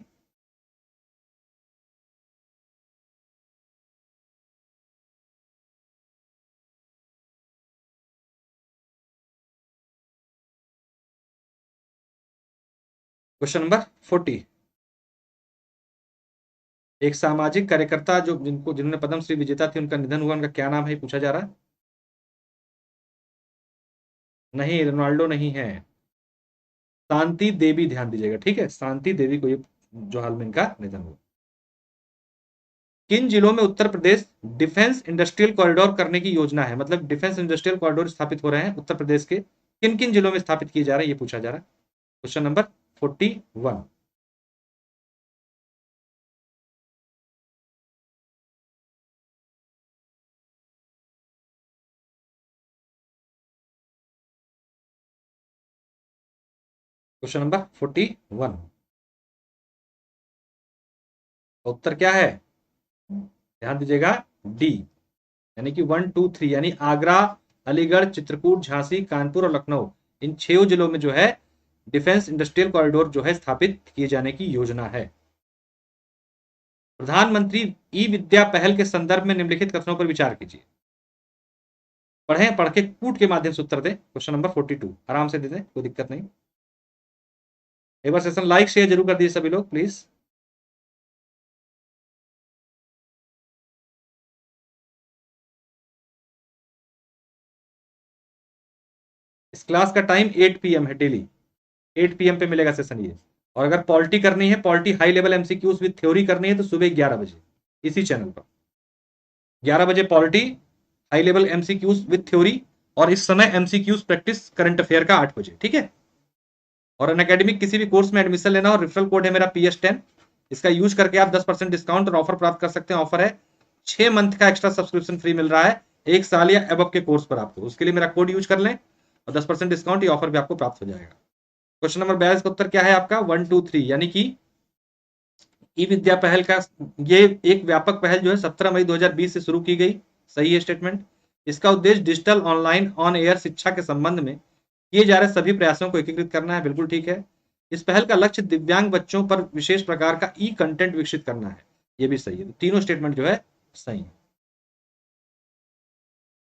क्वेश्चन नंबर 40, एक सामाजिक कार्यकर्ता जो जिन्होंने पद्मश्री विजेता थी उनका निधन हुआ, उनका क्या नाम है पूछा जा रहा है। नहीं, रोनाल्डो नहीं है, शांति देवी, ध्यान दीजिएगा। ठीक है, शांति देवी को ये जो हाल में इनका निधन हुआ। किन जिलों में Uttar Pradesh defence industrial corridor करने की योजना है, मतलब डिफेंस इंडस्ट्रियल कॉरिडोर स्थापित हो रहे हैं उत्तर प्रदेश के किन किन जिलों में स्थापित किए जा रहे हैं, ये पूछा जा रहा है। क्वेश्चन नंबर 41, क्वेश्चन नंबर 41, उत्तर क्या है, ध्यान दीजिएगा, डी, यानी कि 1 2 3, यानी आगरा, अलीगढ़, चित्रकूट, झांसी, कानपुर और लखनऊ, इन 6 जिलों में जो है डिफेंस इंडस्ट्रियल कॉरिडोर जो है स्थापित किए जाने की योजना है। प्रधानमंत्री ई विद्या पहल के संदर्भ में निम्नलिखित कथनों पर विचार कीजिए। पढ़ें, पढ़ के कूट के माध्यम से उत्तर दें। क्वेश्चन नंबर 42, आराम से दे दें, कोई दिक्कत नहीं। एक बार सेशन लाइक शेयर जरूर कर दीजिए सभी लोग प्लीज। इस क्लास का टाइम 8 PM है, डेली 8 PM पे मिलेगा सेशन ये। और अगर पॉलिटी करनी है, polity high level MCQs with theory करनी है, तो सुबह 11 बजे इसी चैनल पर 11 बजे polity high level MCQs with theory, और इस समय एमसीक्यूज प्रैक्टिस करंट अफेयर का 8 बजे। ठीक है, और अन अकेडमिक किसी भी कोर्स में एडमिशन लेना और रेफरल कोड है मेरा PS10, इसका यूज करके आप 10% डिस्काउंट और ऑफर प्राप्त कर सकते हैं। ऑफर है 6 मंथ का एक्स्ट्रा सब्सक्रिप्शन फ्री मिल रहा है 1 साल या एबव के कोर्स पर आपको, उसके लिए मेरा कोड यूज कर लें और 10% डिस्काउंट, ये ऑफर भी आपको प्राप्त हो जाएगा। क्वेश्चन नंबर 42 का उत्तर क्या है आपका, 1 2 3, यानी कि ई विद्या पहल का ये एक व्यापक पहल जो है 17 मई 2020 से शुरू की गई। सही है स्टेटमेंट। इसका उद्देश्य डिजिटल, ऑनलाइन, ऑन एयर शिक्षा के संबंध में किए जा रहे सभी प्रयासों को एकीकृत करना है। बिल्कुल ठीक है। इस पहल का लक्ष्य दिव्यांग बच्चों पर विशेष प्रकार का ई कंटेंट विकसित करना है। ये भी सही है, तीनों स्टेटमेंट जो है सही है।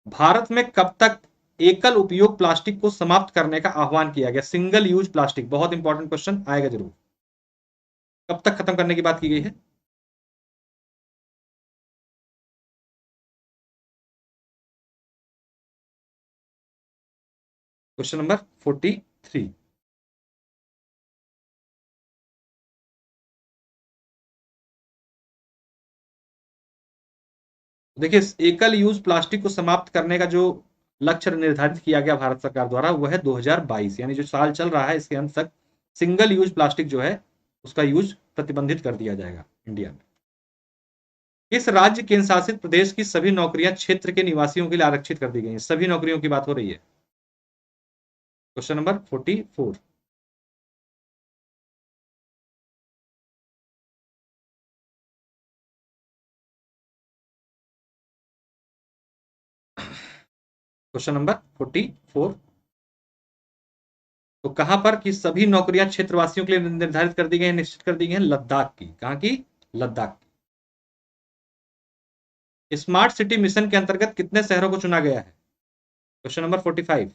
भारत में कब तक एकल उपयोग प्लास्टिक को समाप्त करने का आह्वान किया गया, सिंगल यूज प्लास्टिक, बहुत इंपॉर्टेंट क्वेश्चन आएगा जरूर, कब तक खत्म करने की बात की गई है। क्वेश्चन नंबर 43, देखिए एकल यूज प्लास्टिक को समाप्त करने का जो लक्ष्य निर्धारित किया गया भारत सरकार द्वारा वो है 2022, यानी जो साल चल रहा है इसके अंत तक सिंगल यूज प्लास्टिक जो है उसका यूज प्रतिबंधित कर दिया जाएगा इंडिया में। इस राज्य केंद्र शासित प्रदेश की सभी नौकरियां क्षेत्र के निवासियों के लिए आरक्षित कर दी गई हैं, सभी नौकरियों की बात हो रही है। क्वेश्चन नंबर 44, क्वेश्चन नंबर 44, तो कहां पर कि सभी नौकरियां क्षेत्रवासियों के लिए निर्धारित कर दी गई हैं, निश्चित कर दी गई हैं, लद्दाख की, कहां की, लद्दाख की। स्मार्ट सिटी मिशन के अंतर्गत कितने शहरों को चुना गया है। क्वेश्चन नंबर 45,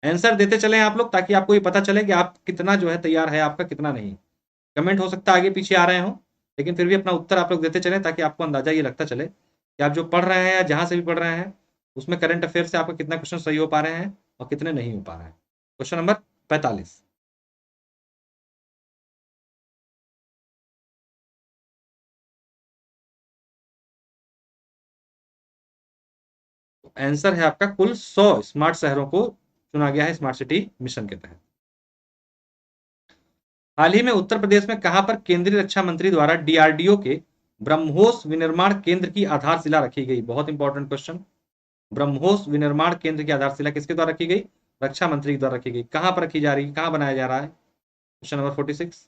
आंसर देते चले आप लोग ताकि आपको ये पता चले कि आप कितना जो है तैयार है, आपका कितना नहीं। कमेंट हो सकता है आगे पीछे आ रहे हो, लेकिन फिर भी अपना उत्तर आप लोग देते चले ताकि आपको अंदाजा ये लगता चले कि आप जो पढ़ रहे हैं या जहां से भी पढ़ रहे हैं उसमें करंट अफेयर से आपका कितना क्वेश्चन सही हो पा रहे हैं और कितने नहीं हो पा रहे हैं। क्वेश्चन नंबर 45, आंसर है आपका कुल 100 स्मार्ट शहरों को चुना गया है स्मार्ट सिटी मिशन के तहत। हाल ही में उत्तर प्रदेश में कहां पर केंद्रीय रक्षा मंत्री द्वारा DRDO के ब्रह्मोस विनिर्माण केंद्र की आधारशिला रखी गई? बहुत इंपॉर्टेंट क्वेश्चन। ब्रह्मोस विनिर्माण केंद्र की आधारशिला किसके द्वारा रखी गई? रक्षा मंत्री के द्वारा रखी गई। कहां पर रखी जा रही है, कहां बनाया जा रहा है? Question number 46।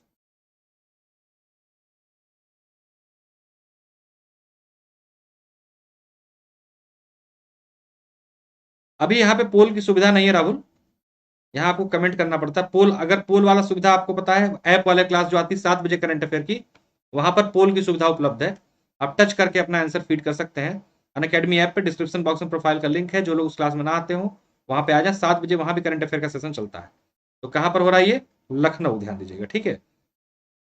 अभी यहाँ पे पोल की सुविधा नहीं है राहुल, यहाँ आपको कमेंट करना पड़ता है। पोल, अगर पोल वाला सुविधा आपको पता है, ऐप वाले क्लास जो आती है 7 बजे करंट अफेयर की, वहां पर पोल की सुविधा उपलब्ध है। आप टच करके अपना आंसर फीड कर सकते हैं। अनअकैडमी ऐप पे डिस्क्रिप्शन बॉक्स में प्रोफाइल का लिंक है, जो लोग उस क्लास में ना आते हो वहां पे आ जाए। 7 बजे वहां भी करंट अफेयर का सेशन चलता है। तो कहां पर हो रहा है ये? लखनऊ, ध्यान दीजिएगा, ठीक है।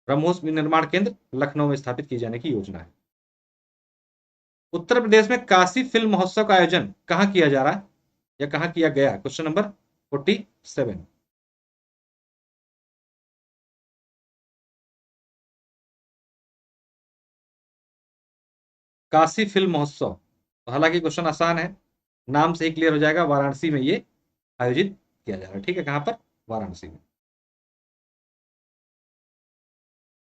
ब्रह्मोस विनिर्माण केंद्र लखनऊ में स्थापित किए जाने की योजना है। उत्तर प्रदेश में काशी फिल्म महोत्सव का आयोजन कहां किया जा रहा है या कहां किया गया? Question number 47। काशी फिल्म महोत्सव, तो हालांकि क्वेश्चन आसान है, नाम से ही क्लियर हो जाएगा, वाराणसी में ये आयोजित किया जा रहा है, ठीक है। कहां पर? वाराणसी में।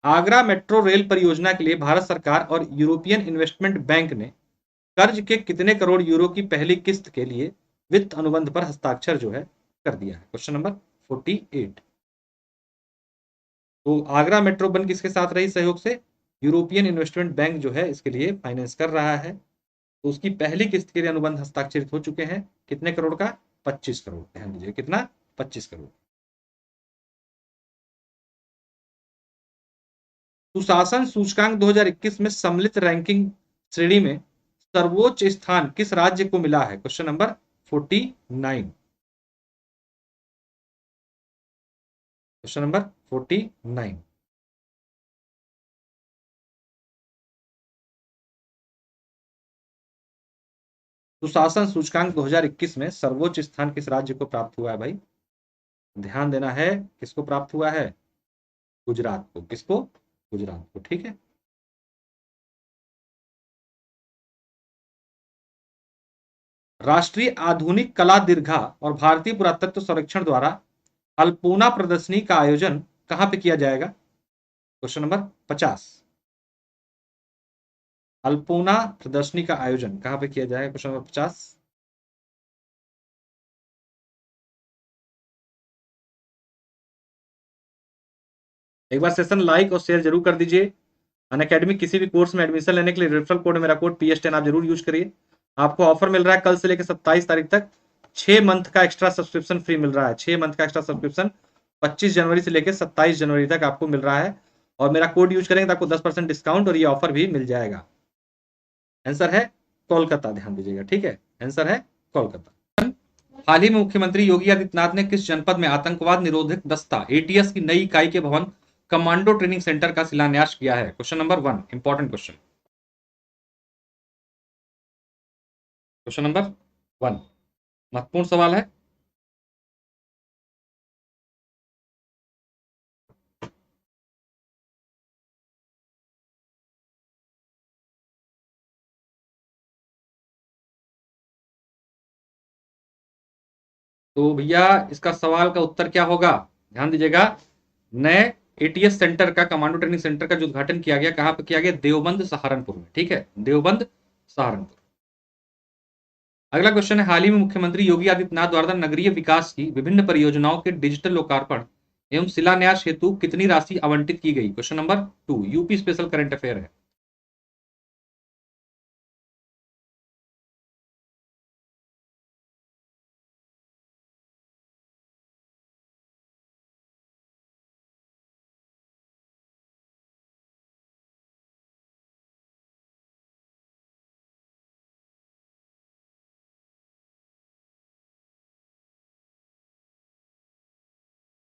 आगरा मेट्रो रेल परियोजना के लिए भारत सरकार और यूरोपियन इन्वेस्टमेंट बैंक ने कर्ज के कितने करोड़ यूरो की पहली किस्त के लिए वित्त अनुबंध पर हस्ताक्षर जो है कर दिया है? Question number 48। तो आगरा मेट्रो बन किसके साथ रही सहयोग से? यूरोपियन इन्वेस्टमेंट बैंक जो है इसके लिए फाइनेंस कर रहा है। तो उसकी पहली किस्त के लिए अनुबंध हस्ताक्षरित हो चुके हैं। कितने करोड़ का? 25 करोड़। ध्यान दीजिए, कितना? 25 करोड़। सुशासन सूचकांक 2021 में सम्मिलित रैंकिंग श्रेणी में सर्वोच्च स्थान किस राज्य को मिला है? Question number 49। Question number 49। सुशासन सूचकांक 2021 में सर्वोच्च स्थान किस राज्य को प्राप्त हुआ है भाई? ध्यान देना है, किसको प्राप्त हुआ है? गुजरात को। किसको? गुजरात को, ठीक है। राष्ट्रीय आधुनिक कला दीर्घा और भारतीय पुरातत्व संरक्षण द्वारा अल्पोना प्रदर्शनी का आयोजन कहां पे किया जाएगा? Question number 50। अल्पोना प्रदर्शनी का आयोजन कहां पे किया जाएगा? Question number 50। एक बार सेशन लाइक और शेयर जरूर कर दीजिए। अनअकैडमी किसी भी कोर्स में एडमिशन लेने के लिए रेफरल कोड, मेरा कोड PS10 आप जरूर यूज करिए। आपको ऑफर मिल रहा है कल से लेकर 27 तारीख तक 6 मंथ का एक्स्ट्रा सब्सक्रिप्शन फ्री मिल रहा है। 6 मंथ का एक्स्ट्रा सब्सक्रिप्शन 25 जनवरी से लेकर 27 जनवरी तक आपको मिल रहा है। और मेरा कोड यूज करेंगे तो आपको 10% डिस्काउंट और ये ऑफर भी मिल जाएगा। आंसर है कोलकाता, ध्यान दीजिएगा, ठीक है। आंसर है कोलकाता। हाल ही में मुख्यमंत्री योगी आदित्यनाथ ने किस जनपद में आतंकवाद निरोधक दस्ता ATS की नई इकाई के भवन कमांडो ट्रेनिंग सेंटर का शिलान्यास किया है? Question number 1, important question. Question number 1 महत्वपूर्ण सवाल है। तो भैया इसका सवाल का उत्तर क्या होगा? ध्यान दीजिएगा। नए ATS सेंटर का, कमांडो ट्रेनिंग सेंटर का जो उद्घाटन किया गया, कहां पर किया गया? देवबंद सहारनपुर में, ठीक है। देवबंद सहारनपुर। अगला क्वेश्चन है, हाल ही में मुख्यमंत्री योगी आदित्यनाथ द्वारा नगरीय विकास की विभिन्न परियोजनाओं के डिजिटल लोकार्पण एवं शिलान्यास हेतु कितनी राशि आवंटित की गई? Question number 2, UP special current affair है।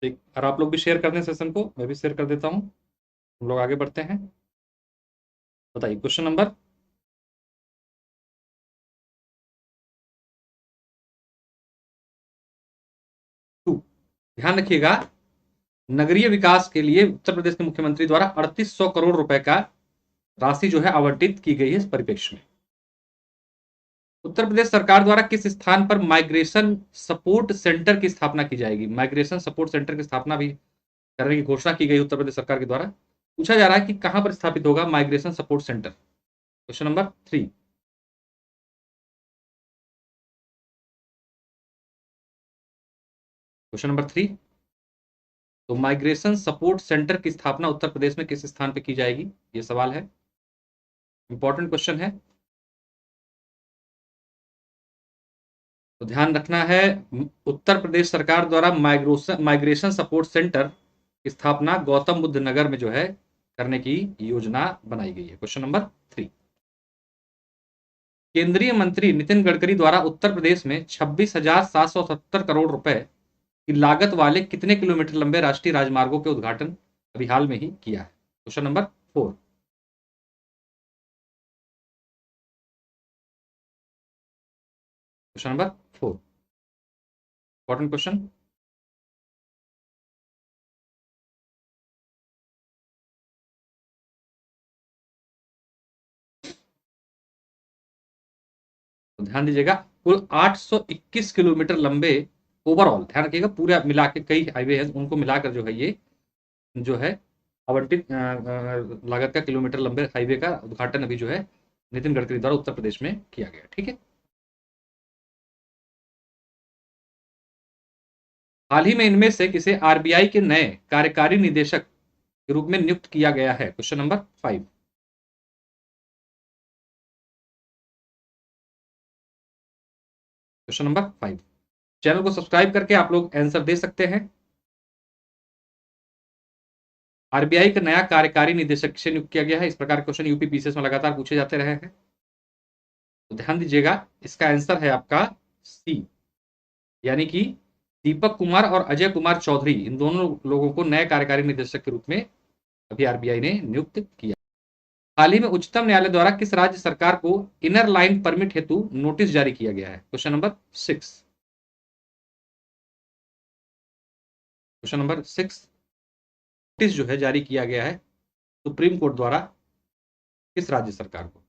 ठीक, और आप लोग भी शेयर कर दें सेशन को, मैं भी शेयर कर देता हूं। हम लोग आगे बढ़ते हैं। बताइए क्वेश्चन नंबर 2। ध्यान रखिएगा, नगरीय विकास के लिए उत्तर प्रदेश के मुख्यमंत्री द्वारा 3800 करोड़ रुपए का राशि जो है आवंटित की गई है। इस परिप्रेक्ष्य में उत्तर प्रदेश सरकार द्वारा किस स्थान पर माइग्रेशन सपोर्ट सेंटर की स्थापना की जाएगी? माइग्रेशन सपोर्ट सेंटर की स्थापना भी करने की घोषणा की गई उत्तर प्रदेश सरकार के द्वारा। पूछा जा रहा है कि कहां पर स्थापित होगा migration support centre. Question number 3। Question number 3, तो माइग्रेशन सपोर्ट सेंटर की स्थापना उत्तर प्रदेश में किस स्थान पर की जाएगी, ये सवाल है, इंपॉर्टेंट क्वेश्चन है। तो ध्यान रखना है, उत्तर प्रदेश सरकार द्वारा माइग्रेशन सपोर्ट सेंटर की स्थापना गौतम बुद्ध नगर में जो है करने की योजना बनाई गई है। क्वेश्चन नंबर 3, केंद्रीय मंत्री नितिन गडकरी द्वारा उत्तर प्रदेश में 26,770 करोड़ रुपए की लागत वाले कितने किलोमीटर लंबे राष्ट्रीय राजमार्गों के उद्घाटन अभी हाल में ही किया है। Question number 4। Question number 4, important question. तो ध्यान दीजिएगा, कुल 821 किलोमीटर लंबे ओवरऑल, ध्यान रखिएगा, पूरा मिला के कई हाईवे हैं उनको मिलाकर जो है ये जो है आवंटित लागत का किलोमीटर लंबे हाईवे का उद्घाटन अभी जो है नितिन गडकरी द्वारा उत्तर प्रदेश में किया गया। ठीक है, हाल ही में इनमें से किसे आरबीआई के नए कार्यकारी निदेशक के रूप में नियुक्त किया गया है। Question number 5। Question number 5, channel को सब्सक्राइब करके आप लोग आंसर दे सकते हैं। आरबीआई का नया कार्यकारी निदेशक से नियुक्त किया गया है। इस प्रकार क्वेश्चन यूपी पीसीएस में लगातार पूछे जाते रहे हैं। तो ध्यान दीजिएगा, इसका आंसर है आपका सी, यानी कि दीपक कुमार और अजय कुमार चौधरी, इन दोनों लोगों को नए कार्यकारी निदेशक के रूप में अभी आरबीआई ने नियुक्त किया। हाल ही में उच्चतम न्यायालय द्वारा किस राज्य सरकार को इनर लाइन परमिट हेतु नोटिस जारी किया गया है। Question number 6। Question number 6, notice जो है जारी किया गया है सुप्रीम कोर्ट द्वारा किस राज्य सरकार को।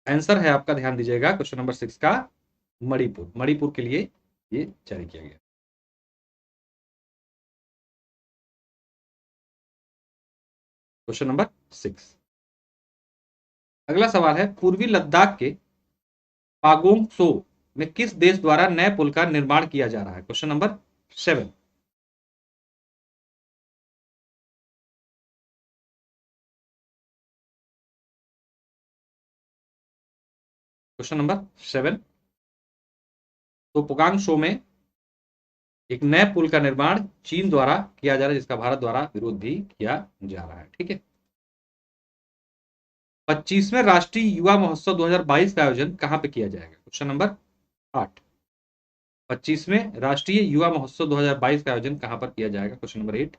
आंसर है आपका, ध्यान दीजिएगा, क्वेश्चन नंबर 6 का मणिपुर, मणिपुर के लिए ये जारी किया गया। Question number 6। अगला सवाल है, पूर्वी लद्दाख के पागोंग सो में किस देश द्वारा नए पुल का निर्माण किया जा रहा है। Question number 7। क्वेश्चन नंबर 7, तो पोगांग शो में एक नए पुल का निर्माण चीन द्वारा किया जा रहा है, जिसका भारत द्वारा विरोध भी किया जा रहा है। ठीक है, 25वें राष्ट्रीय युवा महोत्सव 2022 का आयोजन कहां पे किया जाएगा। क्वेश्चन नंबर 8, 25वें राष्ट्रीय युवा महोत्सव 2022 का आयोजन कहां पर किया जाएगा। Question number 8।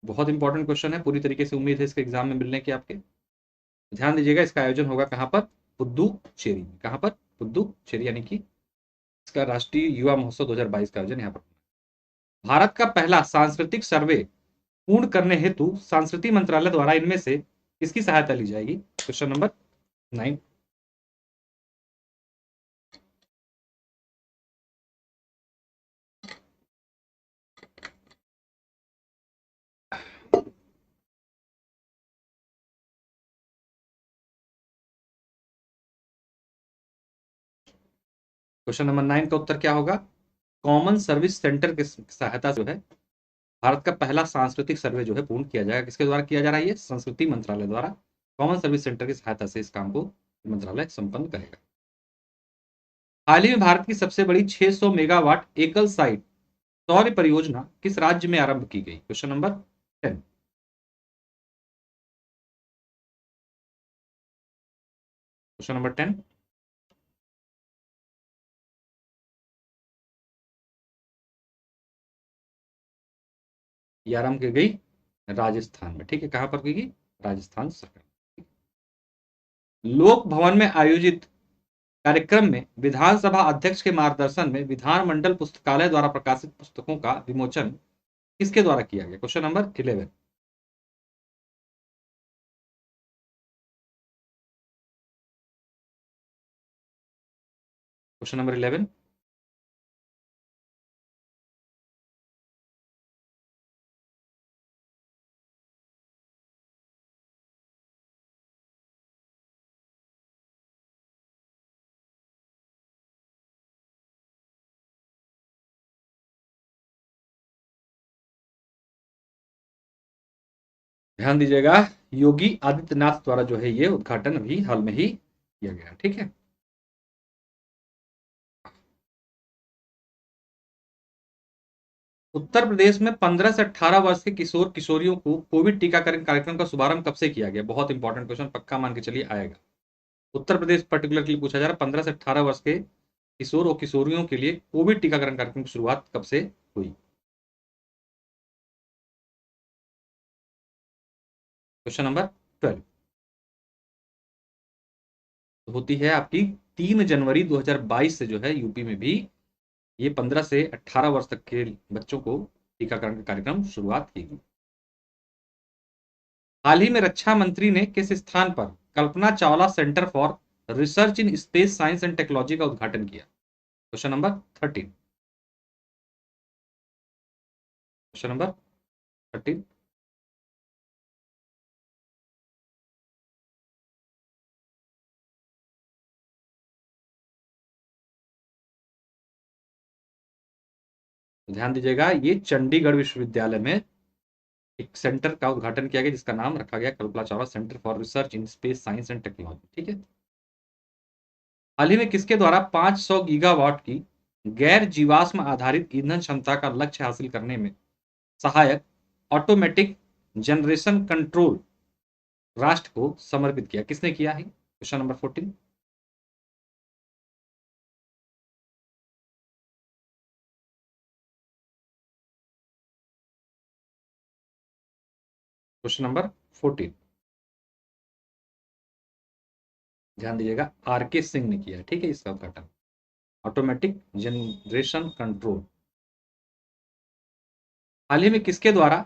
बहुत इंपॉर्टेंट क्वेश्चन है, पूरी तरीके से उम्मीद है इसके एग्जाम में मिलने की आपके। ध्यान दीजिएगा, इसका आयोजन होगा कहां पर, पुद्दुचेरी। कहां पर, पुद्दुचेरी, यानी कि इसका राष्ट्रीय युवा महोत्सव 2022 का आयोजन यहाँ पर। भारत का पहला सांस्कृतिक सर्वे पूर्ण करने हेतु संस्कृति मंत्रालय द्वारा इनमें से किसकी सहायता ली जाएगी। Question number 9। क्वेश्चन नंबर 9 का उत्तर क्या होगा, कॉमन सर्विस सेंटर की सहायता जो है भारत का पहला सांस्कृतिक सर्वे जो है पूर्ण किया जाएगा। किसके द्वारा किया जा रहा है, ये संस्कृति मंत्रालय द्वारा कॉमन सर्विस सेंटर की सहायता से इस काम को मंत्रालय संपन्न करेगा। हाल ही में भारत की सबसे बड़ी 600 मेगावाट एकल साइट सौर परियोजना किस राज्य में आरंभ की गई। Question number 10। क्वेश्चन नंबर 10, ये आरंभ की गई राजस्थान में। ठीक है, कहां पर की गई, राजस्थान सरकार। लोक भवन में आयोजित कार्यक्रम में विधानसभा अध्यक्ष के मार्गदर्शन में विधानमंडल पुस्तकालय द्वारा प्रकाशित पुस्तकों का विमोचन किसके द्वारा किया गया। Question number 11। क्वेश्चन नंबर 11, ध्यान दीजिएगा, योगी आदित्यनाथ द्वारा जो है ये उद्घाटन अभी हाल में ही किया गया, ठीक है। उत्तर प्रदेश में 15 से 18 वर्ष के किशोर किशोरियों को कोविड टीकाकरण कार्यक्रम का शुभारंभ कब से किया गया? बहुत इंपॉर्टेंट क्वेश्चन, पक्का मान के चलिए आएगा। उत्तर प्रदेश पर्टिकुलर के लिए पूछा जा रहा है, 15 से 18 वर्ष के किशोर और किशोरियों के लिए कोविड टीकाकरण कार्यक्रम की शुरुआत कब से हुई? क्वेश्चन नंबर 12 होती है आपकी 3 जनवरी 2022 से जो है यूपी में भी ये 15 से 18 वर्ष तक के बच्चों को टीकाकरण का कार्यक्रम शुरुआत की गई। हाल ही में रक्षा मंत्री ने किस स्थान पर Kalpana Chawla centre for research in space science and technology का उद्घाटन किया? क्वेश्चन नंबर 13, क्वेश्चन नंबर 13, ध्यान दीजिएगा, ये चंडीगढ़ विश्वविद्यालय में एक सेंटर का उद्घाटन किया गया जिसका नाम रखा गया Kalpana Chawla centre for research in space science and technology, ठीक है। हाल ही में किसके द्वारा 500 गीगावाट की गैर जीवाश्म आधारित ईंधन क्षमता का लक्ष्य हासिल करने में सहायक ऑटोमेटिक जनरेशन कंट्रोल राष्ट्र को समर्पित किया? किसने किया है? क्वेश्चन नंबर 14, क्वेश्चन नंबर 14, ध्यान दीजिएगा, आरके सिंह ने किया, ठीक है, इसका उद्घाटन ऑटोमेटिक जनरेशन कंट्रोल। हाल ही में किसके द्वारा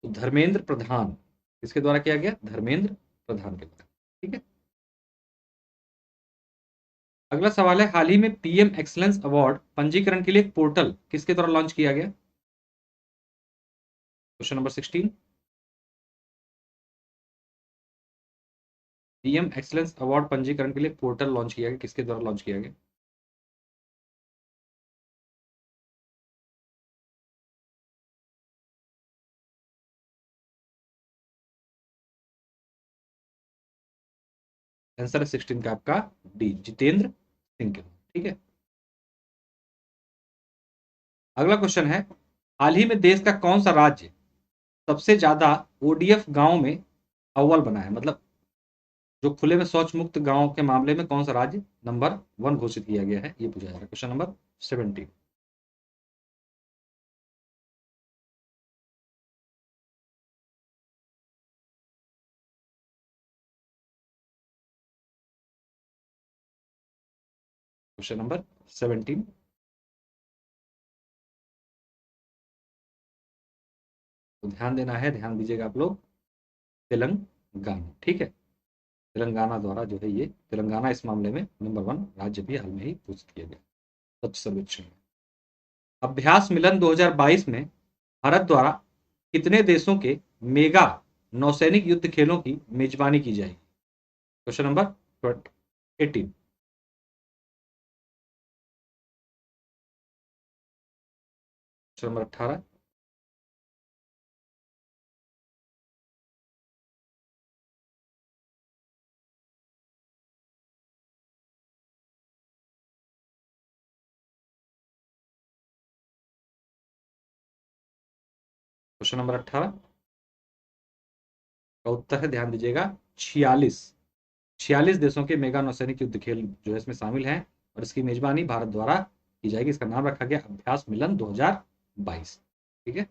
धर्मेंद्र प्रधान, किसके द्वारा किया गया? धर्मेंद्र प्रधान के द्वारा, ठीक है। अगला सवाल है, हाल ही में पीएम एक्सलेंस अवार्ड पंजीकरण के लिए एक पोर्टल किसके द्वारा लॉन्च किया गया? Question number 16, PM excellence award पंजीकरण के लिए पोर्टल लॉन्च किया गया, किसके द्वारा लॉन्च किया गया? आंसर है 16 का आपका डी, जितेंद्र सिंह के, ठीक है। अगला क्वेश्चन है, हाल ही में देश का कौन सा राज्य सबसे ज्यादा ओडीएफ गांव में अव्वल बना है? मतलब जो खुले में शौच मुक्त गांव के मामले में कौन सा राज्य नंबर 1 घोषित किया गया है, ये पूछा जा रहा है। क्वेश्चन नंबर 17, क्वेश्चन नंबर 17, तो ध्यान देना है, ध्यान दीजिएगा आप लोग, तेलंगाना, ठीक है। तेलंगाना द्वारा जो है ये तेलंगाना इस मामले में नंबर 1 राज्य भी हाल में ही घोषित किया गया स्वच्छ सर्वेक्षण में। अभ्यास मिलन 2022 में भारत द्वारा कितने देशों के मेगा नौसैनिक युद्ध खेलों की मेजबानी की जाएगी? Question number 18, question number 18, question number 18 का उत्तर है, ध्यान दीजिएगा, 46। 46 देशों के मेगा नौसैनिक युद्ध खेल जो है इसमें शामिल हैं और इसकी मेजबानी भारत द्वारा की जाएगी। इसका नाम रखा गया अभ्यास मिलन 2022, ठीक है।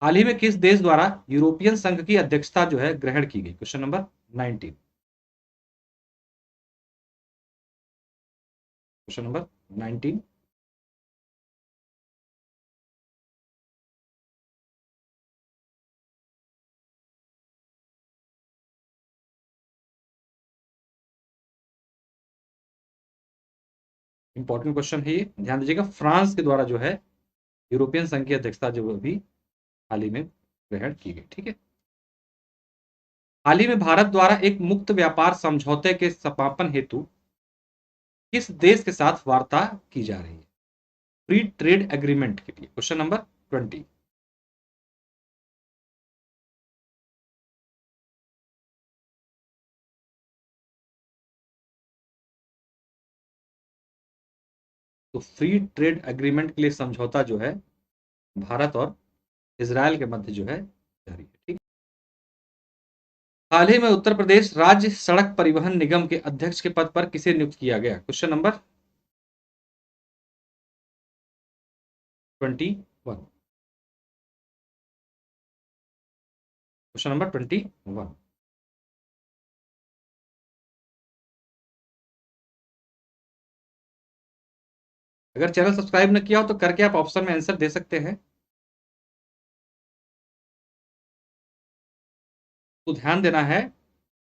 हाल ही में किस देश द्वारा यूरोपियन संघ की अध्यक्षता जो है ग्रहण की गई? Question number 19, question number 19। Important question है ये, ध्यान दीजिएगा। फ्रांस के द्वारा जो है यूरोपियन संघ की अध्यक्षता जो अभी हाल ही में ग्रहण की गई। ठीक है, हाल ही में भारत द्वारा एक मुक्त व्यापार समझौते के समापन हेतु किस देश के साथ वार्ता की जा रही है फ्री ट्रेड एग्रीमेंट के लिए? Question number 20। तो फ्री ट्रेड एग्रीमेंट के लिए समझौता जो है भारत और इजराइल के मध्य जो है जारी है। ठीक, हाल ही में उत्तर प्रदेश राज्य सड़क परिवहन निगम के अध्यक्ष के पद पर किसे नियुक्त किया गया? Question number 21। Question number 21। अगर चैनल सब्सक्राइब न किया हो तो करके आप ऑप्शन में आंसर दे सकते हैं। तो ध्यान देना है,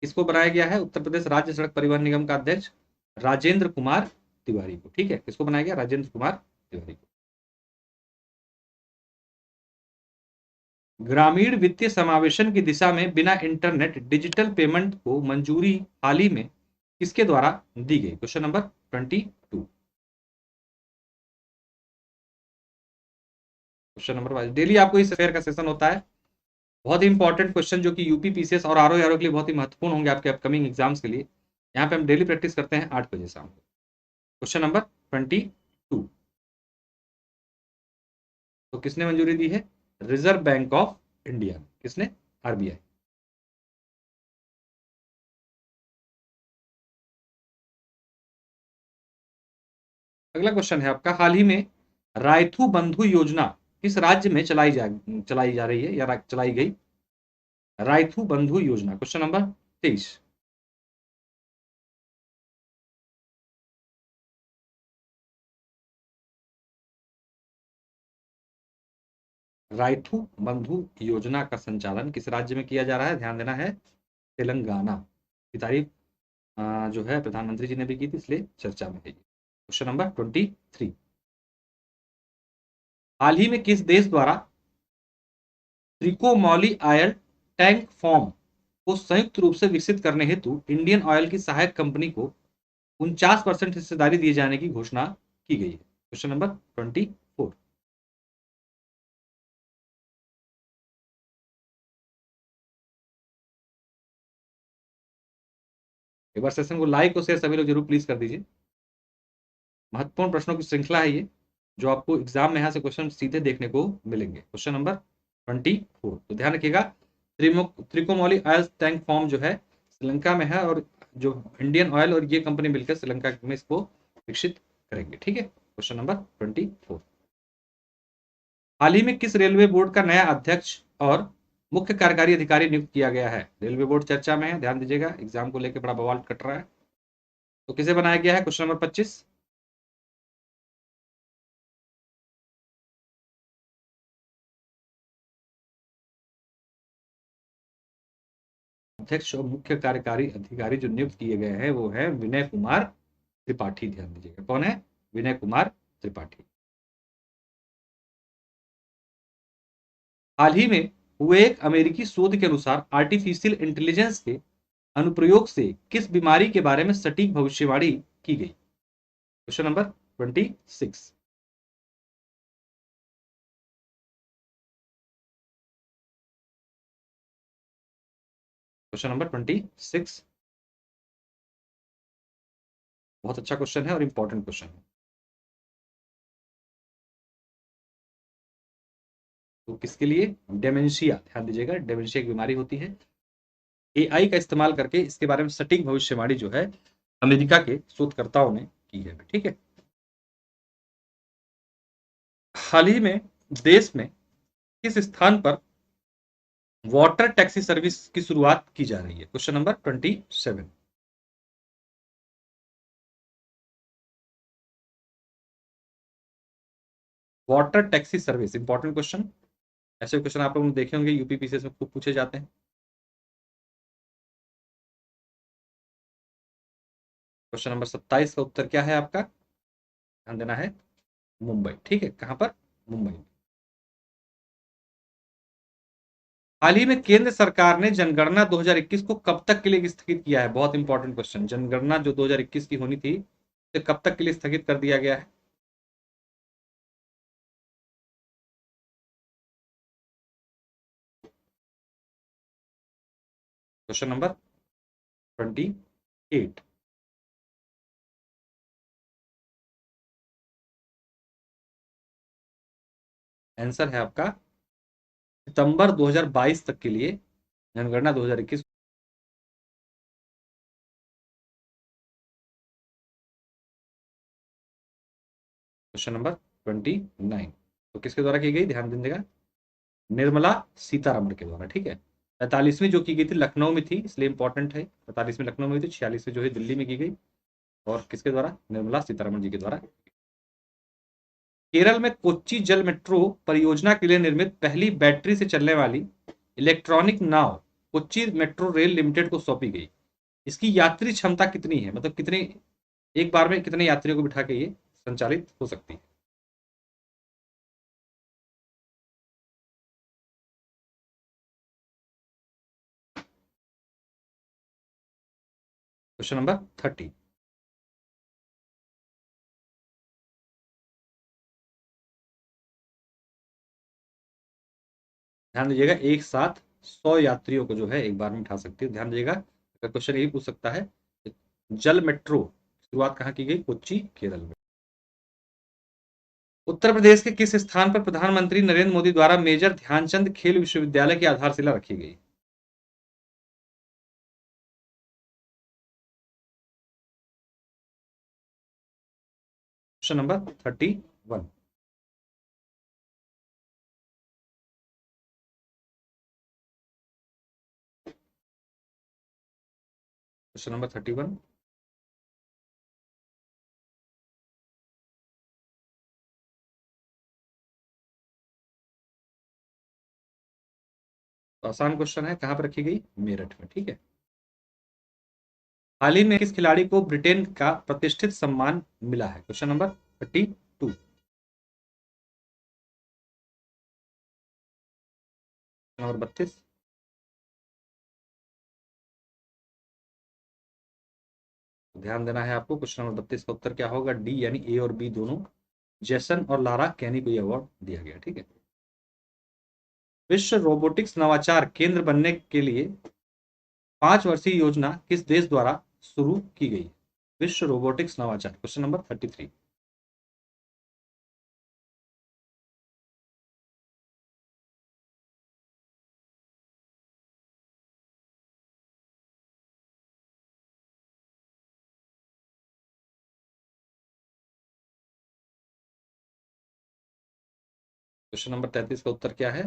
किसको बनाया गया है उत्तर प्रदेश राज्य सड़क परिवहन निगम का अध्यक्ष? राजेंद्र कुमार तिवारी को। ठीक है, किसको बनाया गया? राजेंद्र कुमार तिवारी को। ग्रामीण वित्तीय समावेशन की दिशा में बिना इंटरनेट डिजिटल पेमेंट को मंजूरी हाल ही में किसके द्वारा दी गई? Question number 22। Question number 22। Daily आपको इस अफेयर का सेशन होता है, बहुत ही इंपॉर्टेंट क्वेश्चन जो कि यूपी पीसीएस और आरओ के लिए बहुत ही महत्वपूर्ण होंगे आपके अपकमिंग एग्जाम्स के लिए। यहाँ पे हम डेली प्रैक्टिस करते हैं 8 बजे शाम को। Question number 22। तो किसने मंजूरी दी है? Reserve bank of India. किसने? आरबीआई। अगला क्वेश्चन है आपका, हाल ही में रायथू बंधु योजना किस राज्य में चलाई जा रही है या चलाई गई? रायथू बंधु योजना। Question number 23। रायथू बंधु योजना का संचालन किस राज्य में किया जा रहा है? ध्यान देना है, तेलंगाना की तारीफ जो है प्रधानमंत्री जी ने भी की थी, इसलिए चर्चा में है। Question number 23। हाल ही में किस देश द्वारा त्रिकोमौली आयल टैंक फॉर्म को संयुक्त रूप से विकसित करने हेतु इंडियन ऑयल की सहायक कंपनी को 49% हिस्सेदारी दिए जाने की घोषणा की गई है? Question number 24। एक बार सेशन को लाइक और शेयर सभी लोग जरूर प्लीज कर दीजिए। महत्वपूर्ण प्रश्नों की श्रृंखला है ये, जो आपको एग्जाम में यहाँ से क्वेश्चन सीधे देखने को मिलेंगे। Question number 24। तो ध्यान रखिएगा, त्रिकोमौली ऑयल टैंक फॉर्म जो है श्रीलंका में है, और जो इंडियन ऑयल और ये कंपनी मिलकर श्रीलंका में इसको विकसित करेंगे। ठीक है, क्वेश्चन नंबर 24। हाल ही में किस रेलवे बोर्ड का नया अध्यक्ष और मुख्य कार्यकारी अधिकारी नियुक्त किया गया है? रेलवे बोर्ड चर्चा में है, ध्यान दीजिएगा, एग्जाम को लेकर बड़ा बवाल कट रहा है। तो किसे बनाया गया है? Question number 25। अध्यक्ष और मुख्य कार्यकारी अधिकारी जो नियुक्त किए गए हैं वो है विनय कुमार त्रिपाठी। ध्यान दीजिएगा, कौन है? विनय कुमार त्रिपाठी। हाल ही में हुए एक अमेरिकी शोध के अनुसार आर्टिफिशियल इंटेलिजेंस के अनुप्रयोग से किस बीमारी के बारे में सटीक भविष्यवाणी की गई? Question number 26। क्वेश्चन नंबर 26 बहुत अच्छा क्वेश्चन है और इंपॉर्टेंट क्वेश्चन है। तो किसके लिए? डेमेंशिया। ध्यान दीजिएगा, डेमेंशिया की बीमारी होती है। एआई का इस्तेमाल करके इसके बारे में सटीक भविष्यवाणी जो है अमेरिका के शोधकर्ताओं ने की है। ठीक है, हाल ही में देश में किस स्थान पर वाटर टैक्सी सर्विस की शुरुआत की जा रही है? Question number 27। Water taxi service, important question. ऐसे क्वेश्चन आप लोग देखे होंगे, यूपीपीसीएस में खूब पूछे जाते हैं। क्वेश्चन नंबर 27 का उत्तर क्या है आपका? ध्यान देना है, मुंबई। ठीक है, कहां पर? मुंबई। हाल ही में केंद्र सरकार ने जनगणना 2021 को कब तक के लिए स्थगित किया है? बहुत इंपॉर्टेंट क्वेश्चन। जनगणना जो 2021 की होनी थी, तो कब तक के लिए स्थगित कर दिया गया है? Question number 28। आंसर है आपका सितंबर 2022 तक के लिए जनगणना 2021। क्वेश्चन नंबर 29 तो किसके द्वारा की गई? ध्यान दीजिएगा, निर्मला सीतारमण के द्वारा। ठीक है। 45वीं जो की गई थी लखनऊ में थी, इसलिए इंपॉर्टेंट है। 45वीं लखनऊ में हुई थी, 46वीं जो है दिल्ली में की गई। और किसके द्वारा? निर्मला सीतारमण जी के द्वारा। केरल में कोच्चि जल मेट्रो परियोजना के लिए निर्मित पहली बैटरी से चलने वाली इलेक्ट्रॉनिक नाव कोच्चि मेट्रो रेल लिमिटेड को सौंपी गई। इसकी यात्री क्षमता कितनी है? मतलब कितने, एक बार में कितने यात्रियों को बिठा के ये संचालित हो सकती है? Question number 30। ध्यान दीजिएगा, एक साथ 100 यात्रियों को जो है एक बार में उठा सकती है। ध्यान दीजिएगा, अगर क्वेश्चन यही पूछ सकता है, जल मेट्रो शुरुआत कहाँ की गई? कोच्चि, केरल में। उत्तर प्रदेश के किस स्थान पर प्रधानमंत्री नरेंद्र मोदी द्वारा मेजर ध्यानचंद खेल विश्वविद्यालय की आधारशिला रखी गई? Question number 31। Question number 31। तो आसान क्वेश्चन है, कहां पर रखी गई? मेरठ में। ठीक है। हाल ही में किस खिलाड़ी को ब्रिटेन का प्रतिष्ठित सम्मान मिला है? Question number 32। नंबर 32। ध्यान देना है आपको, क्वेश्चन नंबर 32 का उत्तर क्या होगा? डी, यानी ए और बी दोनों। जेसन और लारा कैनी को यह अवार्ड दिया गया। ठीक है। विश्व रोबोटिक्स नवाचार केंद्र बनने के लिए 5 वर्षीय योजना किस देश द्वारा शुरू की गई? विश्व रोबोटिक्स नवाचार। Question number 33। क्वेश्चन नंबर 33 का उत्तर क्या है?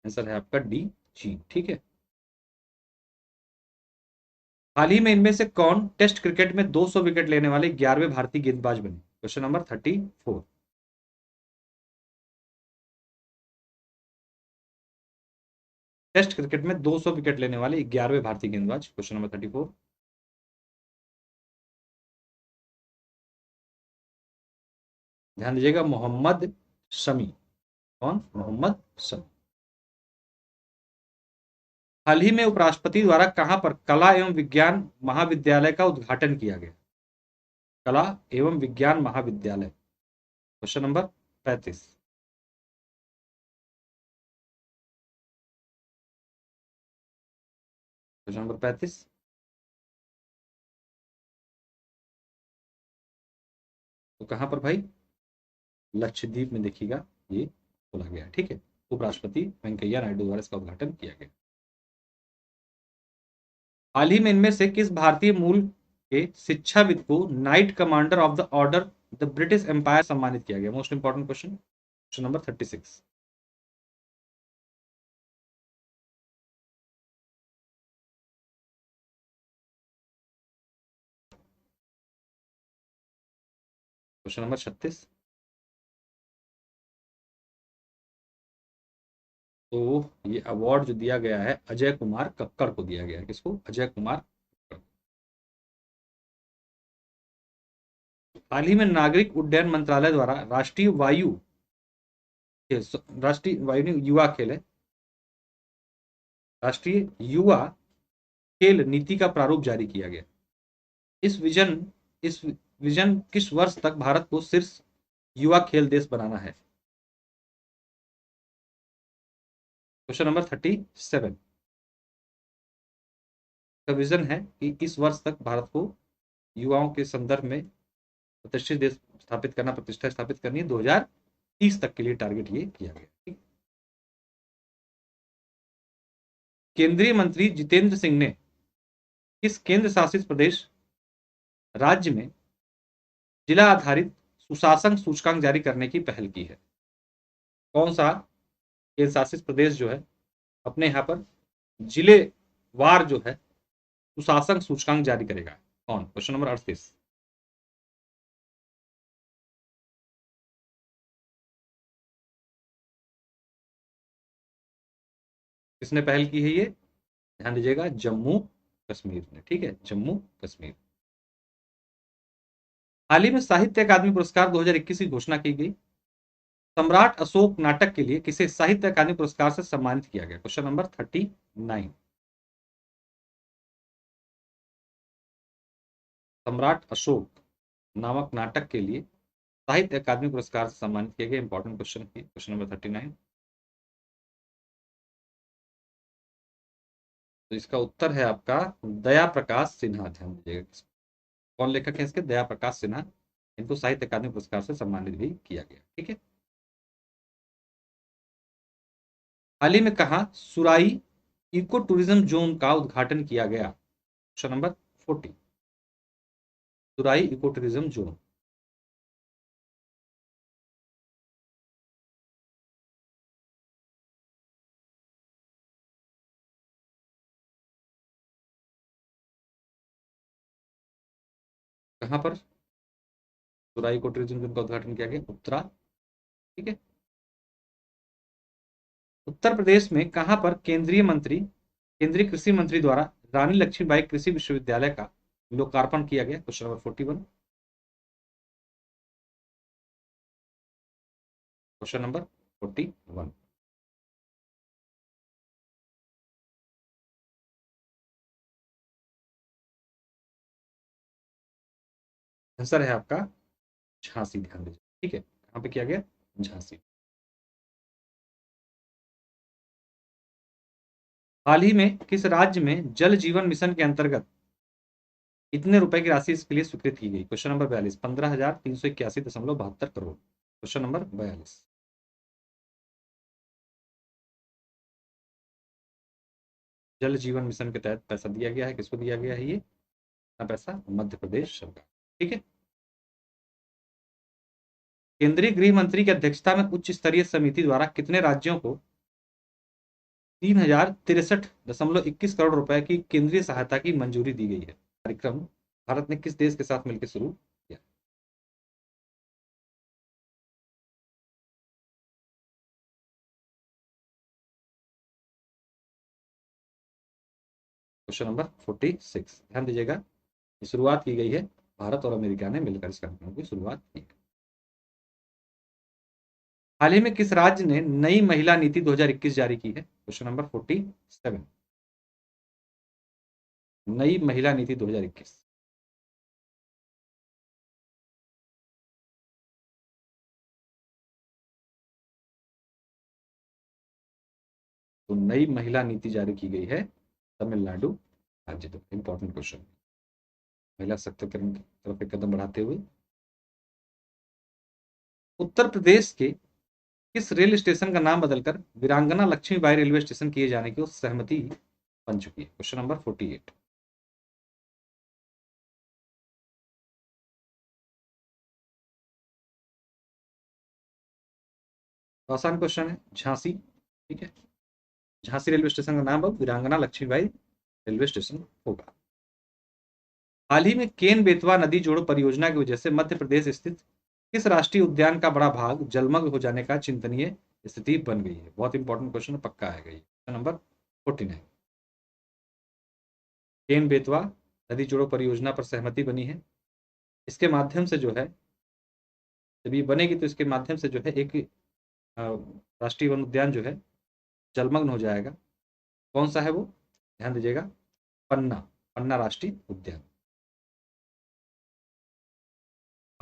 आंसर है आपका डी, चीन। ठीक है। हाल ही में इनमें से कौन टेस्ट क्रिकेट में 200 विकेट लेने वाले 11वें भारतीय गेंदबाज बने? Question number 34। टेस्ट क्रिकेट में 200 विकेट लेने वाले 11वें भारतीय गेंदबाज। Question number 34। ध्यान दीजिएगा, मोहम्मद शमी। कौन? मोहम्मद शमी। हाल ही में उपराष्ट्रपति द्वारा कहां पर कला एवं विज्ञान महाविद्यालय का उद्घाटन किया गया? कला एवं विज्ञान महाविद्यालय। Question number 35। Question number 35। तो कहां पर भाई? लक्षद्वीप में देखिएगा, ये खोला गया है। ठीक है। उपराष्ट्रपति वेंकैया नायडू द्वारा इसका उद्घाटन किया गया। हाल ही में इनमें से किस भारतीय मूल के शिक्षाविद को knight commander of the order the British empire सम्मानित किया गया? Most important question. Question number 36। Question number 36। तो ये अवार्ड जो दिया गया है अजय कुमार कक्कड़ को दिया गया है। किसको? अजय कुमार कक्कड़। हाल ही में नागरिक उड्डयन मंत्रालय द्वारा राष्ट्रीय वायु नहीं, युवा खेल है, राष्ट्रीय युवा खेल नीति का प्रारूप जारी किया गया। इस विजन इस विजन किस वर्ष तक भारत को शीर्ष युवा खेल देश बनाना है? क्वेश्चन नंबर 37 का विजन है कि इस वर्ष तक भारत को युवाओं के संदर्भ में प्रतिष्ठित देश प्रतिष्ठा स्थापित करनी है। 2030 तक के लिए टारगेट ये किया गया। केंद्रीय मंत्री जितेंद्र सिंह ने किस केंद्र शासित प्रदेश राज्य में जिला आधारित सुशासन सूचकांक जारी करने की पहल की है? कौन सा केंद्र शासित प्रदेश जो है अपने यहाँ पर जिले वार जो है सुशासन सूचकांक जारी करेगा? कौन? Question number 38। किसने पहल की है ये? ध्यान दीजिएगा, जम्मू कश्मीर ने। ठीक है, जम्मू कश्मीर। हाल ही में साहित्य अकादमी पुरस्कार 2021 की घोषणा की गई। सम्राट अशोक नाटक के लिए किसे साहित्य अकादमी पुरस्कार से सम्मानित किया गया? Question number 39। सम्राट अशोक नामक नाटक के लिए साहित्य अकादमी पुरस्कार से सम्मानित किया गया। इंपॉर्टेंट क्वेश्चन है क्वेश्चन नंबर 39। तो इसका उत्तर है आपका दया प्रकाश सिन्हा। ध्यान दीजिएगा, कौन लेखक है इसके? दया प्रकाश सिन्हा। इनको साहित्य अकादमी पुरस्कार से सम्मानित भी किया गया। ठीक है। हाल ही में कहा सुराई इको टूरिज्म जोन का उद्घाटन किया गया? Question number 40। Surai eco tourism zone कहां पर सुराई इको टूरिज्म जोन का उद्घाटन किया गया? उत्तरा। ठीक है। उत्तर प्रदेश में कहां पर केंद्रीय कृषि मंत्री द्वारा रानी लक्ष्मीबाई कृषि विश्वविद्यालय का लोकार्पण किया गया? Question number 41। Question number 41। Answer है आपका झांसी। ध्यान दीजिए। ठीक है, कहां पे किया गया? झांसी। हाल ही में किस राज्य में जल जीवन मिशन के अंतर्गत कितने रुपए की राशि इसके लिए स्वीकृत की गई? Question number 42। 15,381.72 crore. Question number 42। जल जीवन मिशन के तहत पैसा दिया गया है। किसको दिया गया है ये पैसा? मध्य प्रदेश सरकार। ठीक है। केंद्रीय गृह मंत्री की अध्यक्षता में उच्च स्तरीय समिति द्वारा कितने राज्यों को 3,063.21 करोड़ रुपए की केंद्रीय सहायता की मंजूरी दी गई है? कार्यक्रम भारत ने किस देश के साथ मिलकर शुरू किया? Question number 46। ध्यान दीजिएगा, शुरुआत की गई है भारत और अमेरिका ने मिलकर इस कार्यक्रम की शुरुआत की। हाल ही में किस राज्य ने नई महिला नीति 2021 जारी की है? Question number 47। नई महिला नीति 2021। तो नई महिला नीति जारी की गई है तमिलनाडु राज्य। तो इंपॉर्टेंट क्वेश्चन, महिला सशक्तिकरण की तरफ एक कदम बढ़ाते हुए उत्तर प्रदेश के किस रेल स्टेशन का नाम बदलकर वीरांगना लक्ष्मीबाई रेलवे स्टेशन किए जाने की सहमति बन चुकी है? Question number 48। तो आसान क्वेश्चन है, झांसी। ठीक है, झांसी रेलवे स्टेशन का नाम अब वीरांगना लक्ष्मीबाई रेलवे स्टेशन होगा। हाल ही में केन बेतवा नदी जोड़ो परियोजना की वजह से मध्य प्रदेश स्थित किस राष्ट्रीय उद्यान का बड़ा भाग जलमग्न हो जाने का चिंतनीय स्थिति बन गई है। बहुत इंपॉर्टेंट क्वेश्चन है, पक्का आएगा ये। क्वेश्चन नंबर 49, केन बेतवा नदी जोड़ो परियोजना पर सहमति बनी है। इसके माध्यम से जो है, जब ये बनेगी तो इसके माध्यम से जो है एक राष्ट्रीय वन उद्यान जो है जलमग्न हो जाएगा। कौन सा है वो, ध्यान दीजिएगा, पन्ना, पन्ना राष्ट्रीय उद्यान।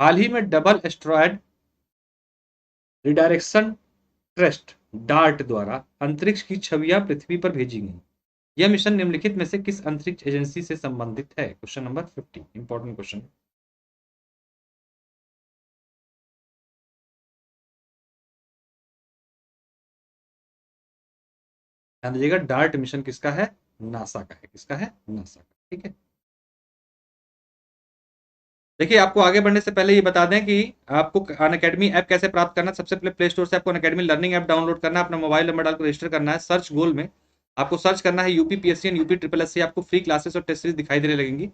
हाल ही में double asteroid redirection trust dart द्वारा अंतरिक्ष की छवियां पृथ्वी पर भेजी गई। यह मिशन निम्नलिखित में से किस अंतरिक्ष एजेंसी से संबंधित है? Question number 50, important question. ध्यान दीजिएगा, डार्ट मिशन किसका है? नासा का है। किसका है? नासा का। ठीक है, देखिए आपको आगे बढ़ने से पहले ये बता दें कि आपको अनअकैडमी ऐप कैसे प्राप्त करना है। सबसे पहले प्ले स्टोर से आपको अनअकैडमी लर्निंग ऐप डाउनलोड करना है, अपना मोबाइल नंबर डालकर रजिस्टर करना है। सर्च गोल में आपको सर्च करना है UP PSC and UP triple SC. आपको फ्री क्लासेस और टेस्ट सीरीज दिखाई देने लगेंगी।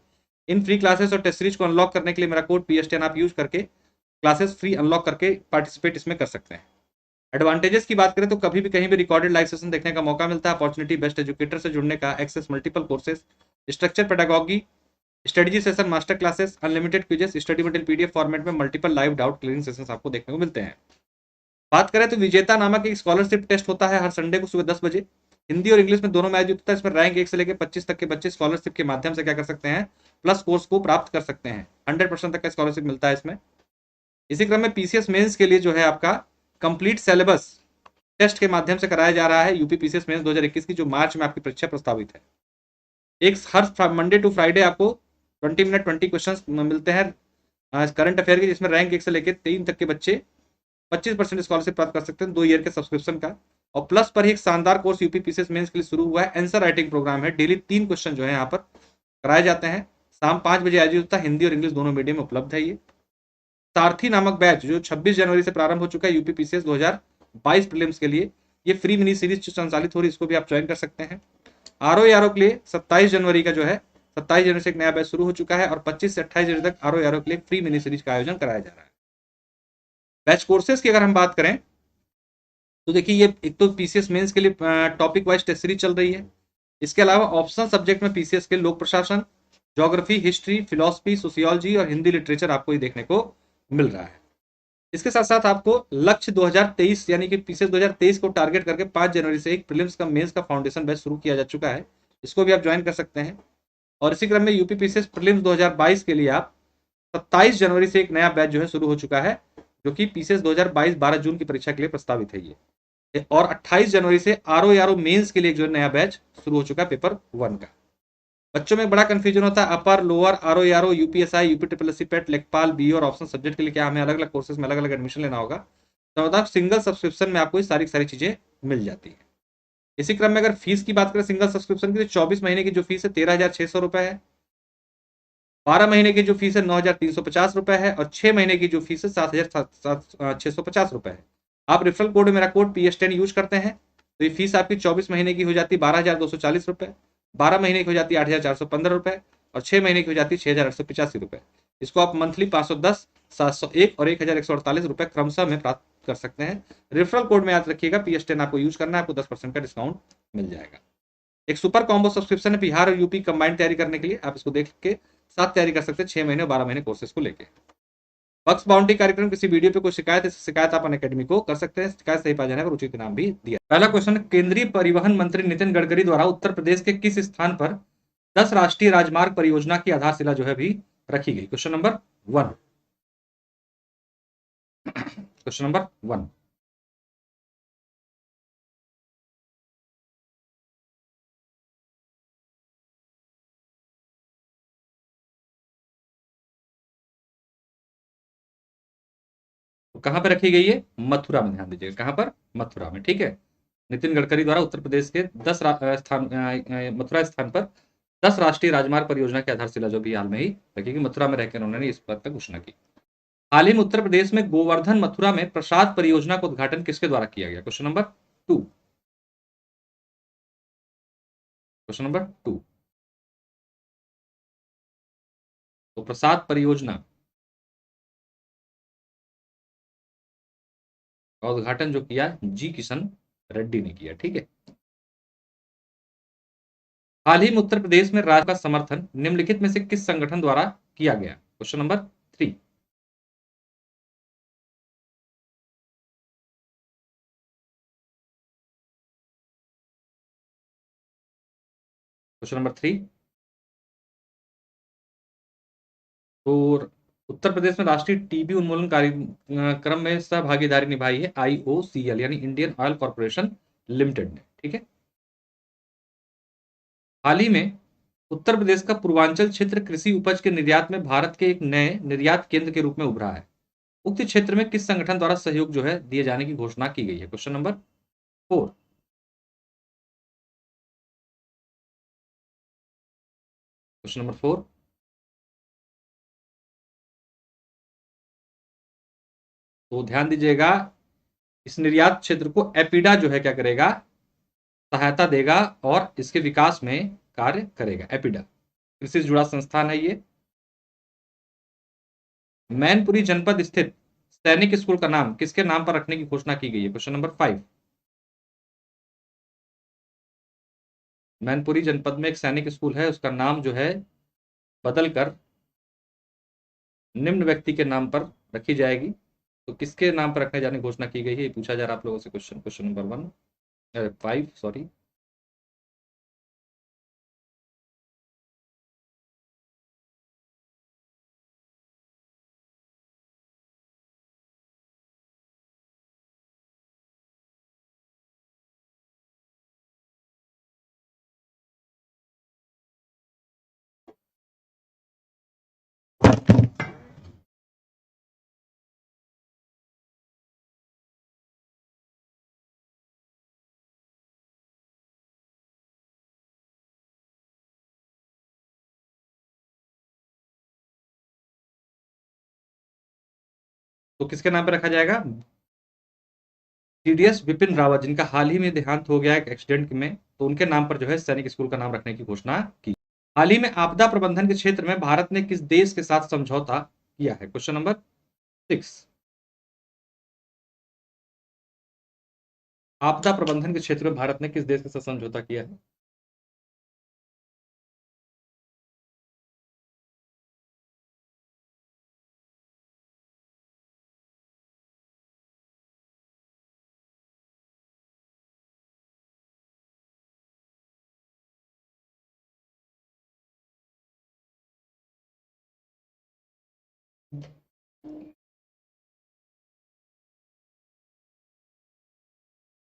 इन फ्री क्लासेस और टेस्ट सीरीज को अनलॉक करने के लिए मेरा कोड PSTN आप यूज करके क्लासेस फ्री अनलॉक करके पार्टिसिपेट इसमें कर सकते हैं। एडवांटेजेस की बात करें तो कभी भी कहीं भी रिकॉर्डेड लाइव सेशन देखने का मौका मिलता है, अपॉर्चुनिटी बेस्ट एजुकेटर से जुड़ने का, access multiple courses, structure pedagogy, strategy session, master classes, unlimited quizzes, study material PDF format में, multiple live doubt clearing sessions आपको देखने को मिलते हैं। बात करें तो विजेता नामक एक स्कॉलरशिप टेस्ट होता है हर संडे को सुबह 10 बजे। हिंदी और इंग्लिश में दोनों में आयोजित होता है। इसमें रैंक 1 से लेकर 25 तक के बच्चे स्कॉलरशिप के माध्यम से क्या कर सकते हैं? प्लस कोर्स को प्राप्त कर सकते हैं। 100% तक का स्कॉलरशिप मिलता है इसमें। इसी क्रम में PCS मेंस के लिए जो है आपका कंप्लीट सिलेबस टेस्ट के माध्यम से कराया जा रहा है। यूपी PCS मेंस 2021 की, जो मार्च में आपकी परीक्षा प्रस्तावित है। एक हर मंडे टू फ्राइडे आपको 20 मिनट 20 क्वेश्चन मिलते हैं करंट अफेयर के, जिसमें रैंक 1 से लेकर 3 तक के बच्चे 25% स्कॉलरशिप प्राप्त कर सकते हैं 2 ईयर के सब्सक्रिप्शन का। और प्लस पर ही एक शानदार कोर्स यूपी PCS मेंस के लिए शुरू हुआ है, आंसर राइटिंग प्रोग्राम है। डेली 3 क्वेश्चन जो है यहाँ पर कराए जाते हैं। शाम 5 बजे आयोजित होता है। हिंदी और इंग्लिश दोनों मीडियम में उपलब्ध है ये। सारथी नामक बैच जो 26 जनवरी से प्रारंभ हो चुका है यूपी PCS 2022 प्रीलिम्स के लिए, ये फ्री मिनी सीरीज संचालित हो रही है, इसको भी आप ज्वाइन कर सकते हैं। RO के लिए 27 जनवरी का जो है, 27 जनवरी से एक नया बैच शुरू हो चुका है और 25 से 28 जनवरी तक RO के लिए फ्री मिनी सीरीज का आयोजन कराया जा रहा है। बैच कोर्सेज की अगर हम बात करें तो देखिए, ये एक तो PCS मेंस के लिए टॉपिक वाइज टेस्ट सीरीज चल रही है। इसके अलावा ऑप्शनल सब्जेक्ट में PCS के लोक प्रशासन, ज्योग्राफी, हिस्ट्री, फिलोसफी, सोशियोलॉजी और हिंदी लिटरेचर आपको ये देखने को मिल रहा है। इसके साथ साथ आपको लक्ष्य 2023 यानी कि PCS 2023 को टारगेट करके 5 जनवरी से एक प्रीलिम्स का मेंस का फाउंडेशन बैच शुरू किया जा चुका है। इसको भी आप ज्वाइन कर सकते हैं। और इसी क्रम में यूपी PCS प्रीलिम्स 2022 के लिए आप 27 जनवरी से एक नया बैच जो है शुरू हो चुका है, जो कि PCS 2022 12 जून की परीक्षा के लिए प्रस्तावित है ये। और 28 जनवरी से RO मेंस के लिए जो नया बैच शुरू हो चुका है पेपर 1 का। बच्चों में बड़ा कंफ्यूजन होता है upper lower RO UPSI UP triple PET lekhpal BE और ऑप्शन सब्जेक्ट के लिए क्या हमें अलग अलग कोर्सेज में अलग अलग एडमिशन लेना होगा। तो मतलब सिंगल सब्सक्रिप्शन में आपको ये सारी चीजें मिल जाती है। इसी क्रम में अगर फीस की बात करें सिंगल सब्सक्रिप्शन की, तो 24 महीने की जो फीस है 13,600 रुपए है। 12 महीने की जो फीस है 9,350 रुपए है। और 6 महीने की जो फीस है 7,650 रुपए है। आप रेफरल कोड मेरा कोड PSTN यूज करते हैं तो ये फीस आपकी 24 महीने की हो जाती है 12,240 रुपए, 12 महीने की हो जाती है 8,415 रुपए और 6 महीने की हो जाती है 6,885 रुपए। इसको आप मंथली 510, 701 और 1,148 रुपए क्रमशः में प्राप्त कर सकते हैं। रेफरल कोड में याद रखिएगा PSTN आपको यूज करना है, आपको 10% का डिस्काउंट मिल जाएगा। एक सुपर कॉम्बो सब्सक्रिप्शन है बिहार और यूपी कंबाइंड तैयारी करने के लिए, आप इसको देख के साथ तैयारी कर सकते हैं 6 महीने और 12 महीने कोर्सेज को लेकर। बक्स बाउंड्री कार्यक्रम किसी वीडियो पे कोई शिकायत है, शिकायत आप अनअकैडमी को कर सकते हैं। शिकायत सही पाए जाने पर उचित इनाम भी दिया। पहला क्वेश्चन, केंद्रीय परिवहन मंत्री नितिन गडकरी द्वारा उत्तर प्रदेश के किस स्थान पर 10 राष्ट्रीय राजमार्ग परियोजना की आधारशिला जो है भी रखी गई? Question number 1, question number 1। तो कहां पर रखी गई है? मथुरा में। ध्यान दीजिएगा, कहां पर? मथुरा में। ठीक है, नितिन गडकरी द्वारा उत्तर प्रदेश के 10 स्थान मथुरा स्थान पर 10 राष्ट्रीय राजमार्ग परियोजना की आधारशिला जो भी हाल में ही रखी गई, मथुरा में रहकर उन्होंने इस बात का घोषणा की। हाल ही में उत्तर प्रदेश में गोवर्धन मथुरा में प्रसाद परियोजना का उद्घाटन किसके द्वारा किया गया? Question number 2, question number 2। तो प्रसाद परियोजना और उद्घाटन जो किया जी किशन रेड्डी ने किया। ठीक है। हाल ही में उत्तर प्रदेश में राज्य का समर्थन निम्नलिखित में से किस संगठन द्वारा किया गया? Question number 3। Question number 3। तो उत्तर प्रदेश में राष्ट्रीय टीबी उन्मूलन कार्यक्रम में सहभागीदारी निभाई है आईओसीएल यानी इंडियन ऑयल कॉर्पोरेशन लिमिटेड ने। ठीक है। हाल ही में उत्तर प्रदेश का पूर्वांचल क्षेत्र कृषि उपज के निर्यात में भारत के एक नए निर्यात केंद्र के रूप में उभरा है। उक्त क्षेत्र में किस संगठन द्वारा सहयोग जो है दिए जाने की घोषणा की गई है? Question number 4। Question number 4। तो ध्यान दीजिएगा, इस निर्यात क्षेत्र को एपिडा जो है क्या करेगा? सहायता देगा और इसके विकास में कार्य करेगा। एपिडा कृषि से जुड़ा संस्थान है ये। मैनपुरी जनपद स्थित सैनिक स्कूल का नाम किसके नाम पर रखने की घोषणा की गई है? Question number 5। मैनपुरी जनपद में एक सैनिक स्कूल है, उसका नाम जो है बदलकर निम्न व्यक्ति के नाम पर रखी जाएगी। तो किसके नाम पर रखने जाने की घोषणा की गई है, ये पूछा जा रहा है आप लोगों से क्वेश्चन। Question number 5 sorry. तो किसके नाम पर रखा जाएगा? टीडीएस विपिन रावत, जिनका हाल ही में देहांत हो गया एक एक्सीडेंट में, तो उनके नाम पर जो है सैनिक स्कूल का नाम रखने की घोषणा की। हाल ही में आपदा प्रबंधन के क्षेत्र में भारत ने किस देश के साथ समझौता किया है? Question number 6। आपदा प्रबंधन के क्षेत्र में भारत ने किस देश के साथ समझौता किया है?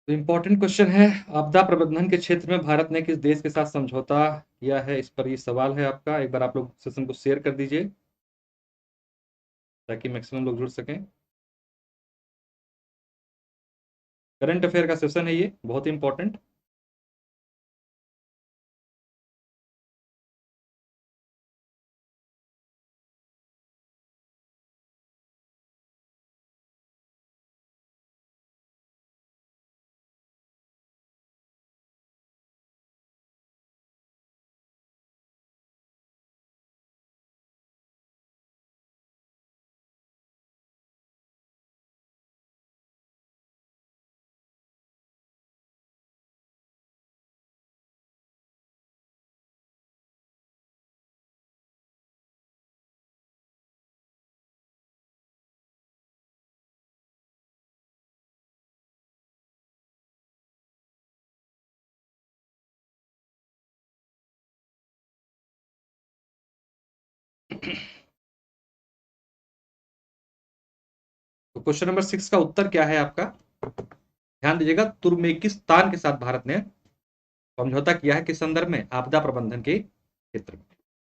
तो इंपॉर्टेंट क्वेश्चन है, आपदा प्रबंधन के क्षेत्र में भारत ने किस देश के साथ समझौता किया है, इस पर ये सवाल है आपका। एक बार आप लोग सेशन को शेयर कर दीजिए ताकि मैक्सिमम लोग जुड़ सकें। करंट अफेयर का सेशन है ये, बहुत इंपॉर्टेंट। तो क्वेश्चन नंबर 6 का उत्तर क्या है आपका? ध्यान दीजिएगा, तुर्कमेनिस्तान के साथ भारत ने समझौता किया है किस संदर्भ में? आपदा प्रबंधन के क्षेत्र में।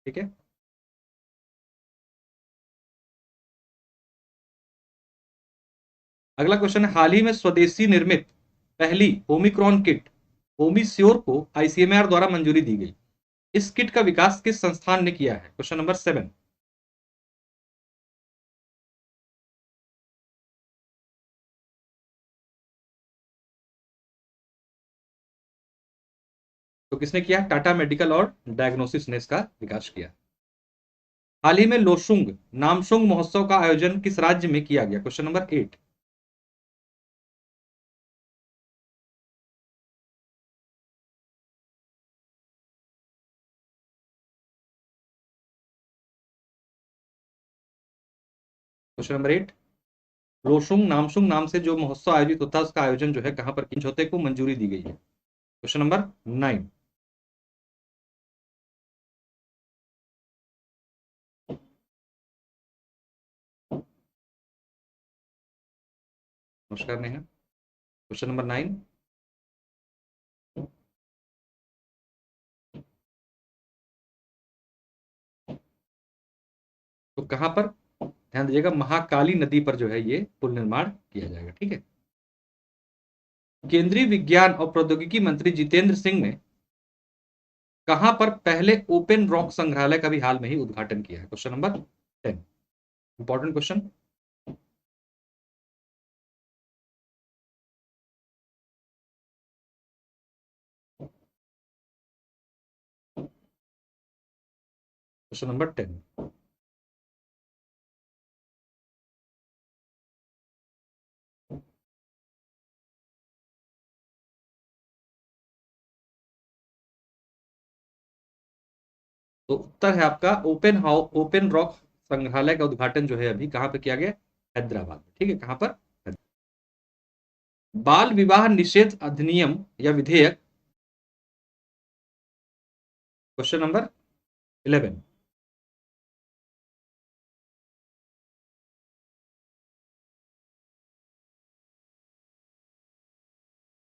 ठीक है। अगला क्वेश्चन है, हाल ही में स्वदेशी निर्मित पहली ओमिक्रॉन किट ओमिश्योर को आईसीएमआर द्वारा मंजूरी दी गई। इस किट का विकास किस संस्थान ने किया है? Question number 7। तो किसने किया? टाटा मेडिकल और डायग्नोसिस ने इसका विकास किया। हाल ही में लोसुंग नामसुंग महोत्सव का आयोजन किस राज्य में किया गया? Question number 8। Question number 8, Losoong नामसुंग नाम से जो महोत्सव आयोजित होता है उसका आयोजन जो है कहां पर समझौते को मंजूरी दी गई है? Question number 9। नमस्कार नेहा। क्वेश्चन नंबर 9, तो कहां पर, ध्यान दीजिएगा, महाकाली नदी पर जो है ये पुल निर्माण किया जाएगा। ठीक है। केंद्रीय विज्ञान और प्रौद्योगिकी मंत्री जितेंद्र सिंह ने कहां पर पहले ओपन रॉक संग्रहालय का भी हाल में ही उद्घाटन किया है? Question number 10, important question. Question number 10, तो उत्तर है आपका ओपन रॉक संग्रहालय का उद्घाटन जो है अभी कहां पे किया गया? हैदराबाद में। ठीक है, कहां पर? बाल विवाह निषेध अधिनियम या विधेयक, क्वेश्चन नंबर 11,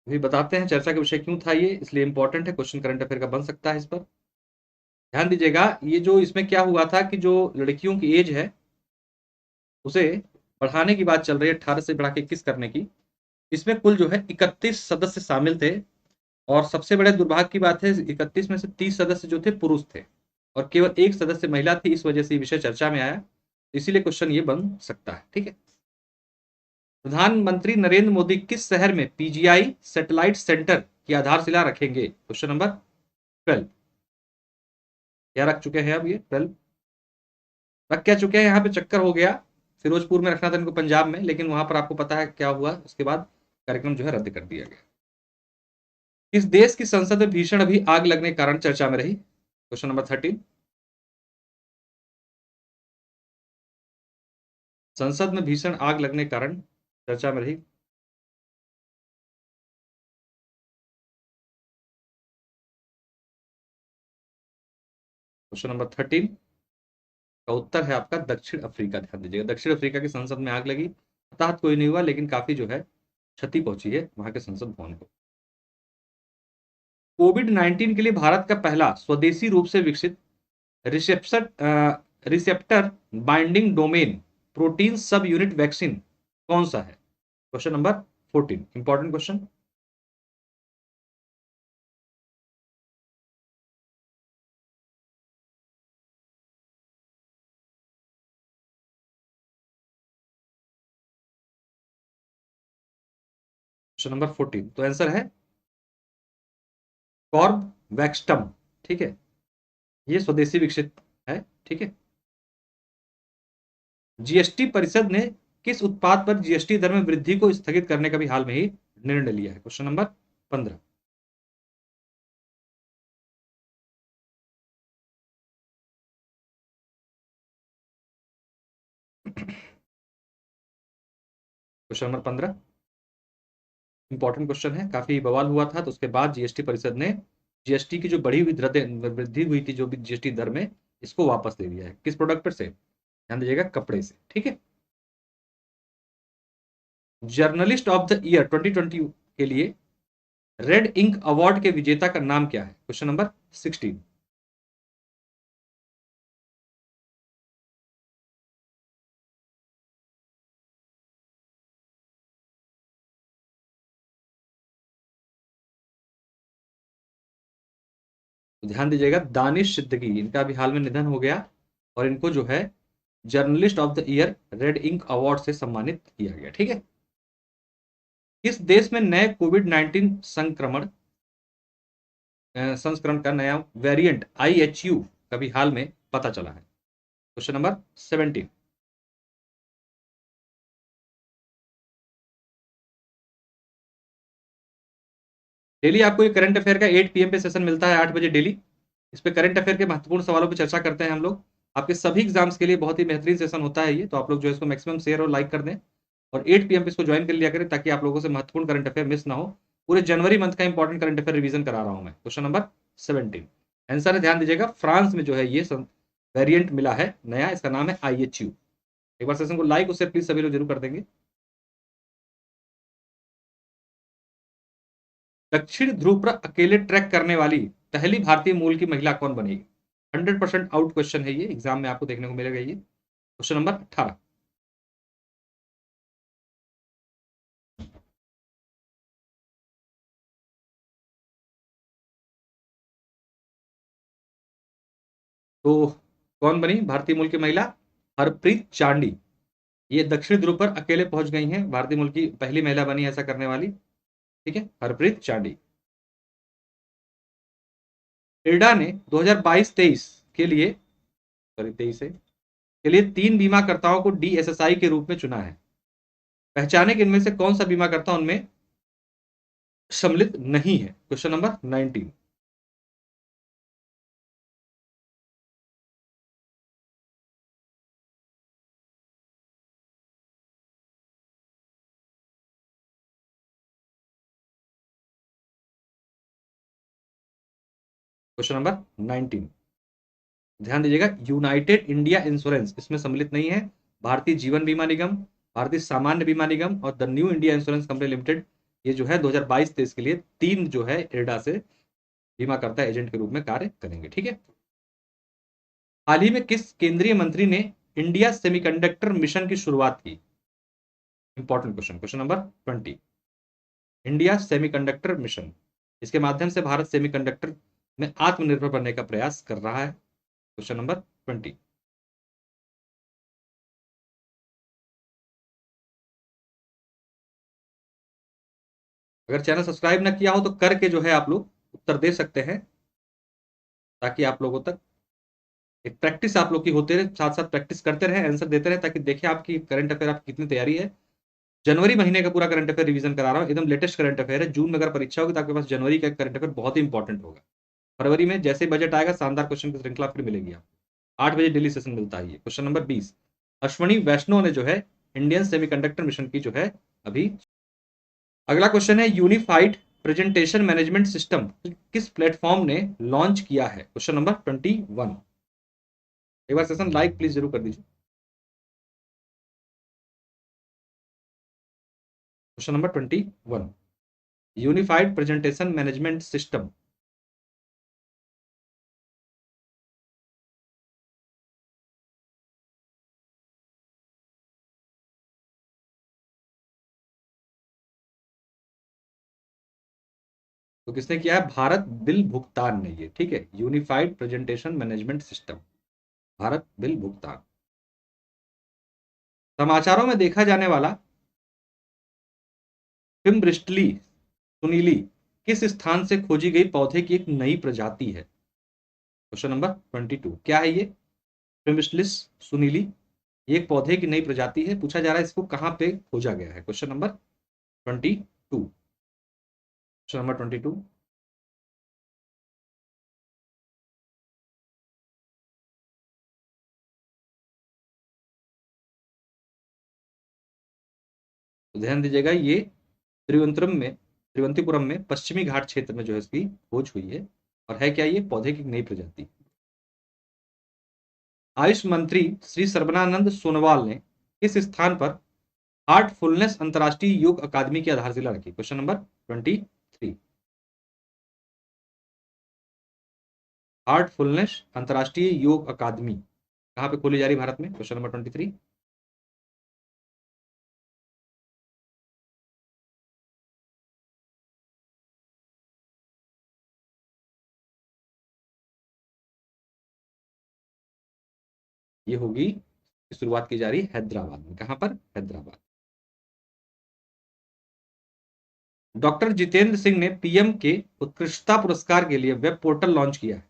अभी बताते हैं चर्चा का विषय क्यों था ये, इसलिए इंपॉर्टेंट है, क्वेश्चन करंट अफेयर का बन सकता है इस पर। ध्यान दीजिएगा, ये जो इसमें क्या हुआ था कि जो लड़कियों की एज है उसे बढ़ाने की बात चल रही है, 18 से बढ़ा के 21 करने की। इसमें कुल जो है 31 सदस्य शामिल थे, और सबसे बड़े दुर्भाग्य की बात है 31 में से 30 सदस्य जो थे पुरुष थे और केवल एक सदस्य महिला थी। इस वजह से ये विषय चर्चा में आया, इसीलिए क्वेश्चन ये बन सकता है। ठीक है। प्रधानमंत्री नरेंद्र मोदी किस शहर में पीजीआई सैटेलाइट सेंटर की आधारशिला रखेंगे? क्वेश्चन नंबर 12, क्या रख चुके हैं अब ये 12? रख क्या चुके हैं, यहाँ पे चक्कर हो गया, फिरोजपुर में रखना था इनको, पंजाब में, लेकिन वहां पर आपको पता है क्या हुआ, उसके बाद कार्यक्रम जो है रद्द कर दिया गया। किस देश की संसद में भीषण अभी आग लगने के कारण चर्चा में रही? क्वेश्चन नंबर 13, संसद में भीषण आग लगने के कारण चर्चा में रही। क्वेश्चन नंबर 13 का उत्तर है आपका दक्षिण अफ्रीका। ध्यान दीजिएगा, दक्षिण अफ्रीका की संसद में आग लगी, हताहत कोई नहीं हुआ, लेकिन काफी जो है क्षति पहुंची है वहां के संसद भवन को। कोविड-19 के लिए भारत का पहला स्वदेशी रूप से विकसित reception receptor binding domain protein सब यूनिट वैक्सीन कौन सा है? Question number 14, important question. Question number 14, तो आंसर है कॉर्ब वैक्सटम। ठीक है, ये स्वदेशी विकसित है। ठीक है। जीएसटी परिषद ने किस उत्पाद पर जीएसटी दर में वृद्धि को स्थगित करने का भी हाल में ही निर्णय लिया है? Question number 15, question number 15 important question है, काफी बवाल हुआ था, तो उसके बाद जीएसटी परिषद ने जीएसटी की जो बढ़ी हुई वृद्धि हुई थी जो भी जीएसटी दर में, इसको वापस ले लिया है। किस प्रोडक्ट पर से? ध्यान दीजिएगा, कपड़े से। ठीक है। जर्नलिस्ट ऑफ द ईयर 2020 के लिए रेड इंक अवार्ड के विजेता का नाम क्या है? क्वेश्चन नंबर 16, तो ध्यान दीजिएगा, दानिश सिद्दीकी, इनका भी हाल में निधन हो गया, और इनको जो है journalist of the year red ink award से सम्मानित किया गया। ठीक है। किस देश में नए कोविड-19 संस्करण का नया वेरिएंट IHU का भी हाल में पता चला है? क्वेश्चन नंबर 17, डेली आपको ये करंट अफेयर का 8 PM पे सेशन मिलता है, 8 बजे डेली। इस पे करंट अफेयर के महत्वपूर्ण सवालों पर चर्चा करते हैं हम लोग। आपके सभी एग्जाम्स के लिए बहुत ही बेहतरीन सेशन होता है ये, तो आप लोग जो है इसको मैक्सिमम शेयर और लाइक कर दें और 8 PM पे इसको ज्वाइन कर लिया करें, ताकि आप लोगों से महत्वपूर्ण करंट अफेयर मिस ना हो। पूरे जनवरी मंथ का इंपॉर्टेंट करंट अफेयर रिवीजन करा रहा हूं मैं। क्वेश्चन नंबर 17 आंसर है, ध्यान दीजिएगा, फ्रांस में जो है ये वेरिएंट मिला है नया, इसका नाम है IHU। एक बार सेशन को लाइक उससे प्लीज सभी लोग जरूर कर देंगे। दक्षिण ध्रुव पर अकेले ट्रैक करने वाली पहली भारतीय मूल की महिला कौन बनेगी? 100% आउट क्वेश्चन है ये, एग्जाम में आपको देखने को मिलेगा ये। Question number 18। तो कौन बनी भारतीय मूल की महिला? हरप्रीत चांडी। ये दक्षिण ध्रुव पर अकेले पहुंच गई हैं, भारतीय मूल की पहली महिला बनी ऐसा करने वाली। ठीक है, हरप्रीत चांडी। इरडा ने 2022-23 के लिए, सॉरी 23 से के लिए 3 बीमाकर्ताओं को DSSI के रूप में चुना है। पहचाने कि इनमें से कौन सा बीमाकर्ता उनमें सम्मिलित नहीं है? Question number 19। क्वेश्चन नंबर 19, ध्यान दीजिएगा, यूनाइटेड इंडिया इंश्योरेंस इसमें सम्मिलित नहीं है। भारतीय जीवन बीमा निगम, भारतीय सामान्य बीमा निगम और the new India insurance company limited, ये जो है 2022-23 के लिए 3 जो है इरडा से बीमाकर्ता एजेंट के रूप में कार्य करेंगे। ठीक है। हाल ही में किस केंद्रीय मंत्री ने इंडिया सेमीकंडक्टर मिशन की शुरुआत की? Important question, question number 20। India semiconductor mission, इसके माध्यम से भारत सेमीकंडक्टर में आत्मनिर्भर बनने का प्रयास कर रहा है। Question number 20। अगर चैनल सब्सक्राइब ना किया हो तो करके जो है आप लोग उत्तर दे सकते हैं, ताकि आप लोगों तक एक प्रैक्टिस आप लोग की होते रहे, साथ साथ प्रैक्टिस करते रहे, आंसर देते रहे, ताकि देखें आपकी करंट अफेयर आपकी कितनी तैयारी है। जनवरी महीने का पूरा करंट अफेयर रिवीजन करा रहा हूँ, एकदम लेटेस्ट करंट अफेयर है। जून में अगर परीक्षा होगी तो आपके पास जनवरी का करंट अफेयर बहुत ही इंपॉर्टेंट होगा। फरवरी में जैसे बजट आएगा शानदार क्वेश्चन की श्रृंखला फिर मिलेगी आपको। 8 बजे डेली सेशन मिलता है ये। क्वेश्चन नंबर 20, अश्वनी वैष्णव ने जो है इंडियन सेमीकंडक्टर मिशन की जो है अभी। अगला क्वेश्चन है, यूनिफाइड प्रेजेंटेशन मैनेजमेंट सिस्टम किस प्लेटफॉर्म ने लॉन्च किया है? Question number 21। एक बार सेशन लाइक प्लीज जरूर कर दीजिए। Question number 21, unified presentation management system. तो किसने किया है? भारत बिल भुगतान ने ये। ठीक है, unified presentation management system, Bharat bill भुगतान। समाचारों में देखा जाने वाला फिम्ब्रिस्टली सुनीली किस स्थान से खोजी गई पौधे की एक नई प्रजाति है? क्वेश्चन नंबर 22, क्या है ये? फिम्ब्रिस्टलिस सुनीली, ये एक पौधे की नई प्रजाति है। पूछा जा रहा है इसको कहां पे खोजा गया है? Question number 22। Question number 22। तो ध्यान दीजिएगा, ये त्रिवंतपुरम में पश्चिमी घाट क्षेत्र में जो है इसकी खोज हुई है। और है क्या? ये पौधे की नई प्रजाति। आयुष मंत्री श्री सर्बानंद सोनोवाल ने किस स्थान पर हार्टफुलनेस अंतर्राष्ट्रीय योग अकादमी की आधारशिला रखी? Question number 23। हार्टफुलनेस अंतर्राष्ट्रीय योग अकादमी कहां पे खोली जा रही भारत में? Question number 23। ये होगी, शुरुआत की जा रही है हैदराबाद में। कहां पर? हैदराबाद। डॉक्टर जितेंद्र सिंह ने PM के उत्कृष्टता पुरस्कार के लिए वेब पोर्टल लॉन्च किया है।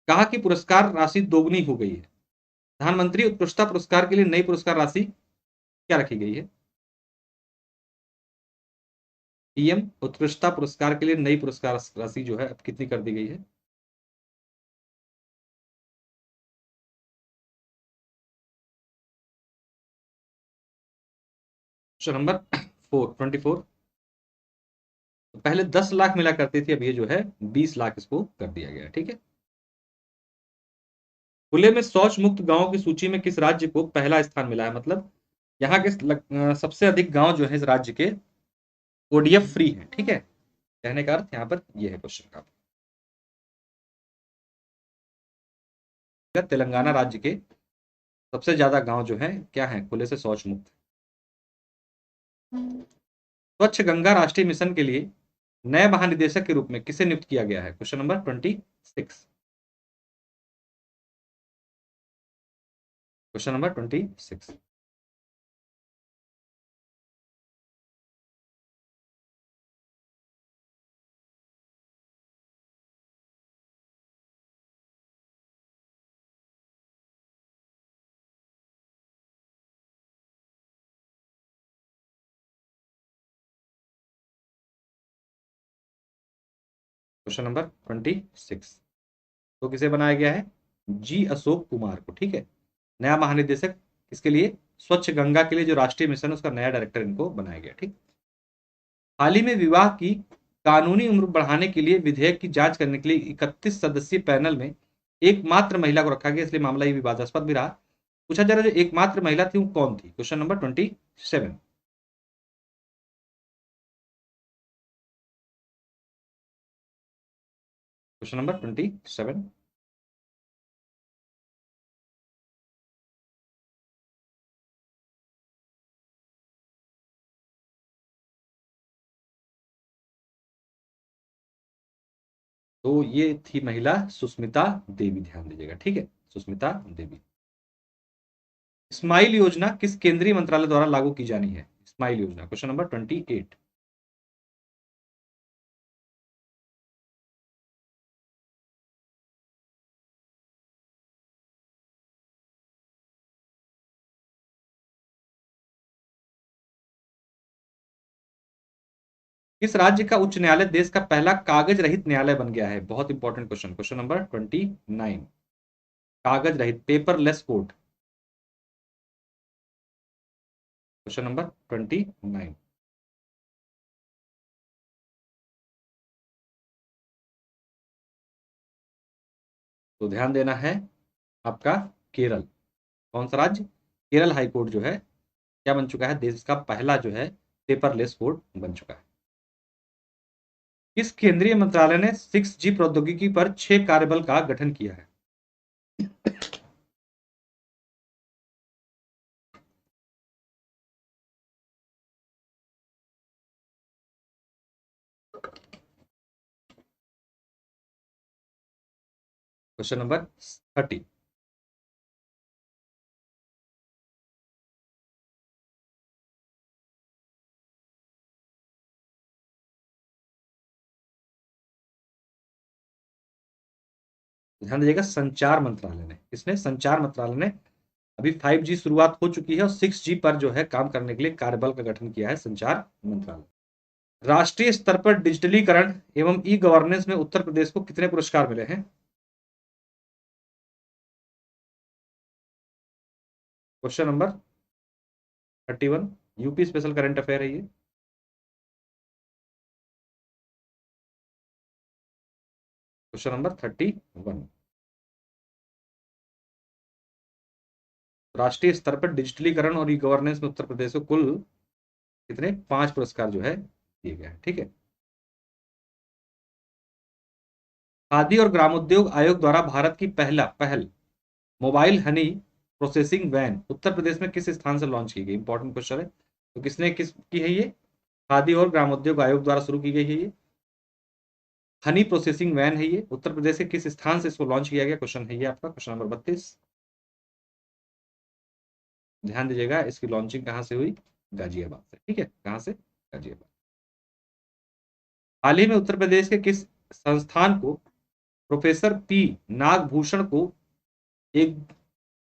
कहा कि पुरस्कार राशि दोगुनी हो गई है। प्रधानमंत्री उत्कृष्टता पुरस्कार के लिए नई पुरस्कार राशि क्या रखी गई है? PM उत्कृष्टता पुरस्कार के लिए नई पुरस्कार राशि जो है अब कितनी कर दी गई है? Question number 24। पहले 10 लाख मिला करती थी, अब ये जो है 20 लाख इसको कर दिया गया, ठीक है। खुले में शौच मुक्त गांवों की सूची में किस राज्य को पहला स्थान मिला है? मतलब यहाँ के सबसे अधिक गांव जो है इस राज्य के ओडीएफ फ्री है, ठीक है। कहने का अर्थ यहाँ पर ये है क्वेश्चन का। तेलंगाना राज्य के सबसे ज्यादा गांव जो है क्या है, खुले से शौच मुक्त। स्वच्छ गंगा राष्ट्रीय मिशन के लिए नए महानिदेशक के रूप में किसे नियुक्त किया गया है? Question number 26। Question number 26। Question number 26 तो किसे बनाया गया है? जी अशोक कुमार को, ठीक है। नया महानिदेशक किसके लिए? स्वच्छ गंगा के लिए जो राष्ट्रीय मिशन है उसका नया डायरेक्टर इनको बनाया गया, ठीक। हाल ही में विवाह की कानूनी उम्र बढ़ाने के लिए विधेयक की जांच करने के लिए 31 सदस्यीय पैनल में एकमात्र महिला को रखा गया, इसलिए मामला ये विवादास्पद भी रहा। पूछा जा रहा है जो एकमात्र महिला थी वो कौन थी? Question number 27। Question number 27। तो ये थी महिला सुष्मिता देवी, ध्यान दीजिएगा, ठीक है, सुष्मिता देवी। स्माइल योजना किस केंद्रीय मंत्रालय द्वारा लागू की जानी है? स्माइल योजना, क्वेश्चन नंबर 28। किस राज्य का उच्च न्यायालय देश का पहला कागज रहित न्यायालय बन गया है? बहुत इंपॉर्टेंट क्वेश्चन, क्वेश्चन नंबर 29। कागज रहित, पेपरलेस कोर्ट। Question number 29। तो ध्यान देना है आपका केरल। कौन सा राज्य? केरल हाईकोर्ट जो है क्या बन चुका है? देश का पहला जो है पेपरलेस कोर्ट बन चुका है। किस केंद्रीय मंत्रालय ने 6G प्रौद्योगिकी पर 6 कार्यबल का गठन किया है? Question number 30। ध्यान दीजिएगा, संचार मंत्रालय ने, किसने? संचार मंत्रालय ने। अभी 5G शुरुआत हो चुकी है और 6G पर जो है काम करने के लिए कार्यबल का गठन किया है संचार मंत्रालय। राष्ट्रीय स्तर पर डिजिटलीकरण एवं ई गवर्नेंस में उत्तर प्रदेश को कितने पुरस्कार मिले हैं? Question number 31। UP special current affair है ये। Question number 31। राष्ट्रीय स्तर पर डिजिटलीकरण और ई गवर्नेंस में उत्तर प्रदेश को कुल कितने? 5 पुरस्कार जो है दिए गए हैं, ठीक है। खादी और ग्रामोद्योग आयोग द्वारा भारत की पहला पहल mobile honey processing van Uttar Pradesh में किस स्थान से लॉन्च की गई? इंपॉर्टेंट क्वेश्चन है। तो किसने किस की है ये? खादी और ग्रामोद्योग आयोग द्वारा शुरू की गई है ये हनी प्रोसेसिंग वैन है। ये उत्तर प्रदेश के किस स्थान से इसको लॉन्च किया गया? क्वेश्चन है ये आपका, क्वेश्चन नंबर 32। ध्यान दीजिएगा, इसकी लॉन्चिंग कहां से हुई? गाजियाबाद से, ठीक है। कहां से? गाजियाबाद। हाल ही में उत्तर प्रदेश के किस संस्थान को प्रोफेसर पी नागभूषण को एक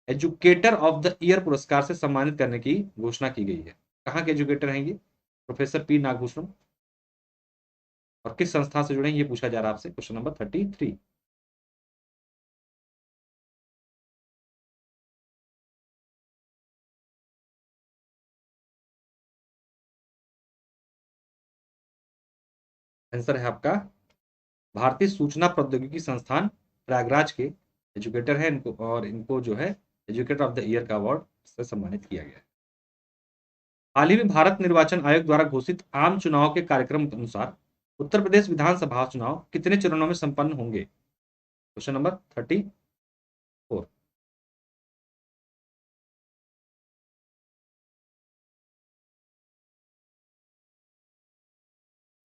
एजुकेटर ऑफ द ईयर पुरस्कार से सम्मानित करने की घोषणा की गई है? कहाँ के एजुकेटर हैं ये प्रोफेसर पी नागभूषण, और किस संस्था से जुड़े हैं ये पूछा जा रहा है आपसे, क्वेश्चन नंबर 33। आंसर है आपका भारतीय सूचना प्रौद्योगिकी संस्थान प्रयागराज के एजुकेटर है इनको, और इनको जो है एजुकेटर ऑफ द ईयर का अवार्ड से सम्मानित किया गया है। हाल ही में भारत निर्वाचन आयोग द्वारा घोषित आम चुनाव के कार्यक्रम के अनुसार उत्तर प्रदेश विधानसभा चुनाव कितने चरणों में संपन्न होंगे? Question number 34।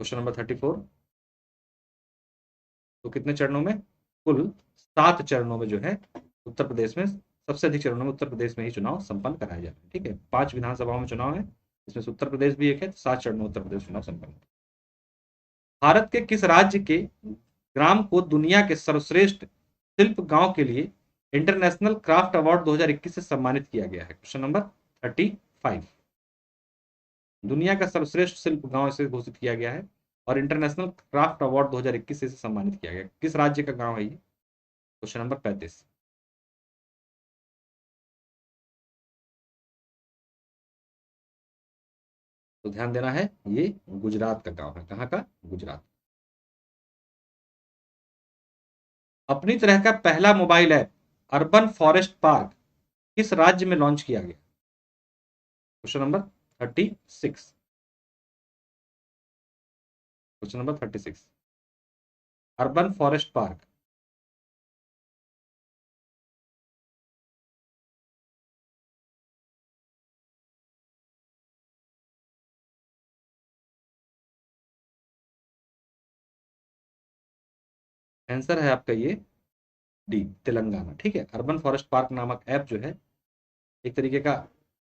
Question number 34। तो कितने चरणों में? कुल 7 चरणों में जो है उत्तर प्रदेश में, सबसे अधिक चरणों में उत्तर प्रदेश में ही चुनाव संपन्न कराए जाते हैं। ठीक है, 5 विधानसभाओं में चुनाव है, इसमें से उत्तर प्रदेश भी एक है, तो 7 चरणों में उत्तर प्रदेश चुनाव संपन्न। भारत के किस राज्य के ग्राम को दुनिया के सर्वश्रेष्ठ शिल्प गांव के लिए इंटरनेशनल क्राफ्ट अवार्ड 2021 से सम्मानित किया गया है? Question number 35। दुनिया का सर्वश्रेष्ठ शिल्प गांव इसे घोषित किया गया है और इंटरनेशनल क्राफ्ट अवार्ड 2021 से इसे सम्मानित किया गया। किस राज्य का गांव है ये? Question number 35। तो ध्यान देना है, ये गुजरात का गांव है। कहाँ का? गुजरात। अपनी तरह का पहला mobile app urban forest park किस राज्य में लॉन्च किया गया? Question number 36। Question number 36। Urban forest park. Answer है आपका ये डी, तेलंगाना। ठीक है, अर्बन फॉरेस्ट पार्क नामक ऐप जो है एक तरीके का